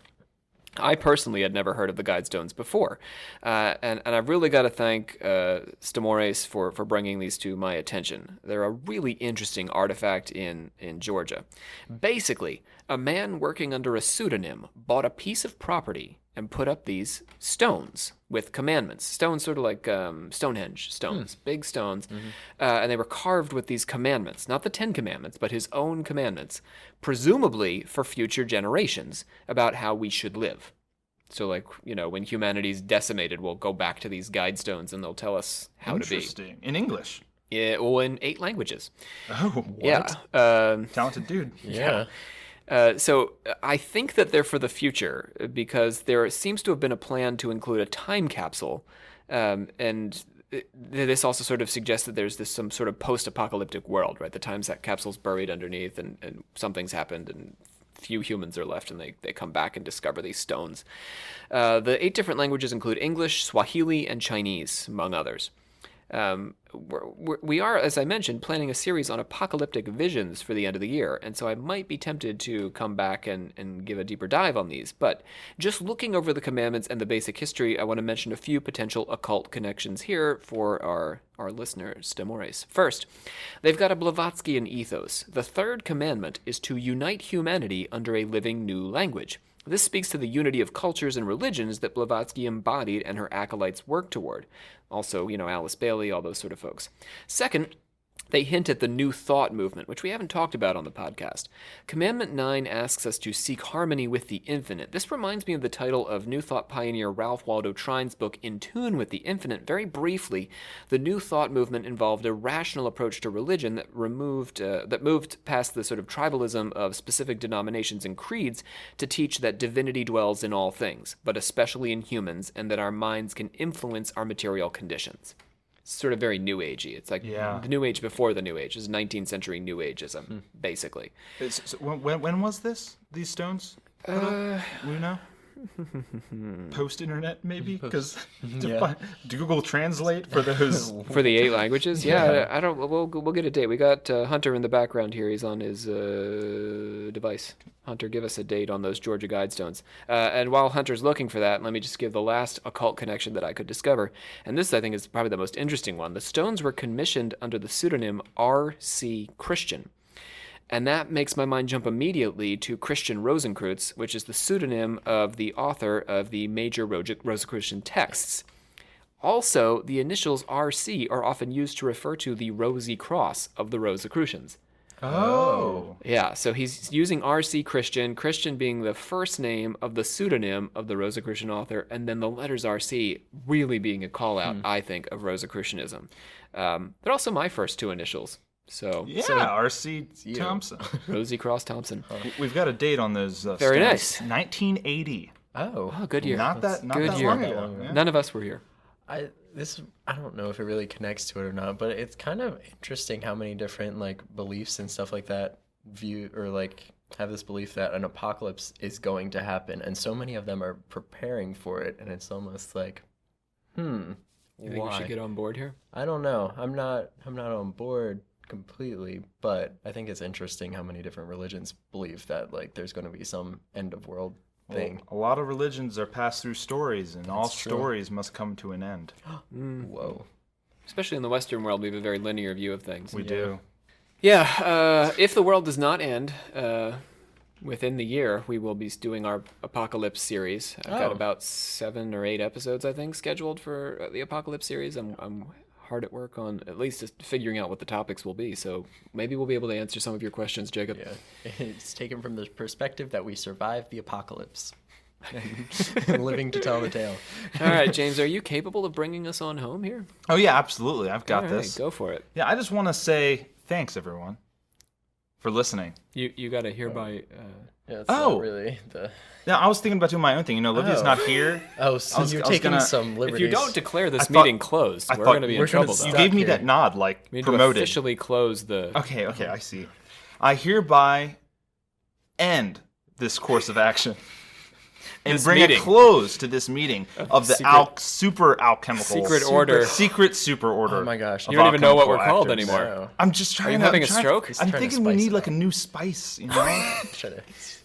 I personally had never heard of the Guidestones before, and I've really got to thank Stimores for bringing these to my attention. They're a really interesting artifact in Georgia. Basically, a man working under a pseudonym bought a piece of property and put up these stones with commandments. Stones sort of like Stonehenge stones, big stones. And they were carved with these commandments, not the 10 Commandments, but his own commandments, presumably for future generations about how we should live. So like, when humanity's decimated, we'll go back to these guide stones and they'll tell us how to be. Interesting. In English? Yeah, well, in 8 languages. Oh, what? Yeah. Talented dude. Yeah. So I think that they're for the future, because there seems to have been a plan to include a time capsule, and this also sort of suggests that there's some sort of post-apocalyptic world, right? The time capsule's buried underneath, and something's happened, and few humans are left, and they come back and discover these stones. The 8 different languages include English, Swahili, and Chinese, among others. We are, as I mentioned, planning a series on apocalyptic visions for the end of the year, and so I might be tempted to come back and give a deeper dive on these. But just looking over the commandments and the basic history, I want to mention a few potential occult connections here for our listeners, Stimores. First, they've got a Blavatskyan ethos. The 3rd commandment is to unite humanity under a living new language. This speaks to the unity of cultures and religions that Blavatsky embodied and her acolytes worked toward. Also, Alice Bailey, all those sort of folks. Second, they hint at the New Thought movement, which we haven't talked about on the podcast. Commandment 9 asks us to seek harmony with the infinite. This reminds me of the title of New Thought pioneer Ralph Waldo Trine's book, In Tune with the Infinite. Very briefly, the New Thought movement involved a rational approach to religion that moved past the sort of tribalism of specific denominations and creeds to teach that divinity dwells in all things, but especially in humans, and that our minds can influence our material conditions. Sort of very New Agey. It's like the New Age before the New Age. It's 19th century New Ageism, basically. So when was this? These stones? We know. Post-internet, maybe? Because Google Translate for those for the 8 languages. Yeah, I don't. We'll get a date. We got Hunter in the background here. He's on his device. Hunter, give us a date on those Georgia Guidestones. And while Hunter's looking for that, let me just give the last occult connection that I could discover. And this, I think, is probably the most interesting one. The stones were commissioned under the pseudonym R.C. Christian. And that makes my mind jump immediately to Christian Rosenkreutz, which is the pseudonym of the author of the major Rosicrucian texts. Also, the initials RC are often used to refer to the Rosy Cross of the Rosicrucians. Oh. Yeah, so he's using RC Christian, Christian being the first name of the pseudonym of the Rosicrucian author, and then the letters RC really being a call-out, I think, of Rosicrucianism. They're also my first two initials. So R.C. Thompson. Rosy Cross Thompson. We've got a date on those. Very nice. 1980. Oh, good year. Not that good year. long ago. Yeah. None of us were here. I don't know if it really connects to it or not, but it's kind of interesting how many different like beliefs and stuff like that view or like have this belief that an apocalypse is going to happen, and so many of them are preparing for it, and it's almost like, You think we should get on board here? I don't know. I'm not on board completely, but I think it's interesting how many different religions believe that like there's going to be some end of world thing. Well, a lot of religions are passed through stories, and all true. stories must come to an end. Whoa. Especially in the Western world, we have a very linear view of things. We do. Yeah, if the world does not end within the year, we will be doing our Apocalypse series. I've got about 7 or 8 episodes, I think, scheduled for the Apocalypse series. I'm hard at work on at least just figuring out what the topics will be. So maybe we'll be able to answer some of your questions, Jacob. Yeah, it's taken from the perspective that we survived the apocalypse. And living to tell the tale. All right, James, are you capable of bringing us on home here? Oh, yeah, absolutely. I've got All right, this. Go for it. Yeah, I just want to say thanks, everyone, for listening. You got to hereby... Yeah, it's not really the... Yeah, I was thinking about doing my own thing. You know, Livia's not here. Oh, so you're taking some liberties. If you don't declare this meeting closed, we're going to be in trouble, though. You gave me that nod, like, we need promoted. to officially close the... Okay, I see. I hereby end this course of action and bring a close to this meeting of the super alchemical... Secret order. Secret super order. Oh my gosh. You don't even know what we're called anymore. No. I'm just trying Are you to... having a stroke? I'm thinking we need, like, a new spice, you know?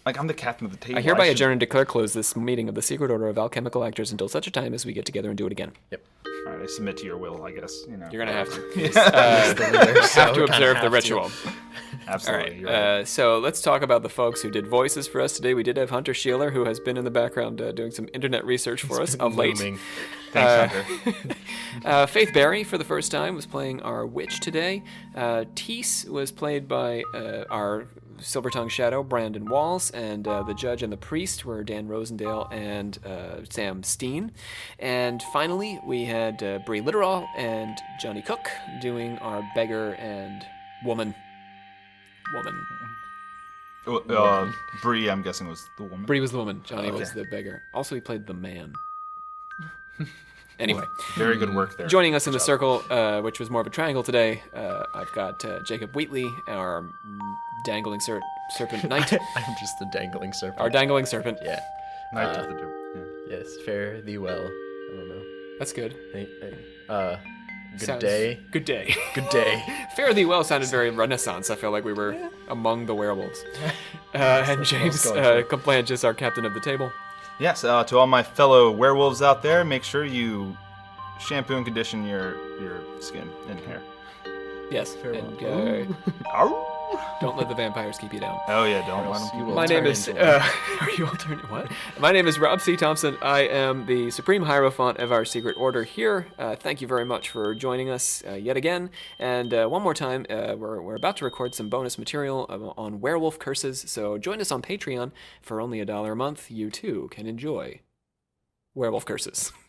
Like, I'm the captain of the table. I hereby adjourn and declare close this meeting of the Secret Order of Alchemical Actors until such a time as we get together and do it again. Yep. All right, I submit to your will, I guess. You know. You're going to have to. You have to observe the ritual. Absolutely. All right. So let's talk about the folks who did voices for us today. We did have Hunter Sheeler, who has been in the background doing some internet research for us of late. Thanks, Hunter. Faith Barry, for the first time, was playing our witch today. Thiess was played by our Silver-Tongued Shadow, Brandon Walls, and the judge and the priest were Dan Rosendale and Sam Steen. And finally, we had Bree Litterall and Johnny Cook doing our beggar and woman. Bree, I'm guessing, was the woman. Bree was the woman. Johnny was the beggar. Also, he played the man. Anyway. Very good work there. Joining us in the circle, which was more of a triangle today, I've got Jacob Wheatley, our dangling serpent knight. I'm just the dangling serpent. Our dangling serpent. Yeah. Knight of the Doom. Yes, fare thee well. I don't know. That's good. Good day. Good day. Good day. Fare thee well sounded very Renaissance. I felt like we were among the werewolves. And James Complanchus, our captain of the table. Yes, to all my fellow werewolves out there, make sure you shampoo and condition your skin and hair. Yes. And, don't let the vampires keep you down. Oh yeah, don't let them keep you. My name is. Are you all turning what? My name is Rob C. Thompson. I am the Supreme Hierophant of our Secret Order here. Thank you very much for joining us yet again. And one more time, we're about to record some bonus material on werewolf curses. So join us on Patreon for only $1 a month. You too can enjoy werewolf curses.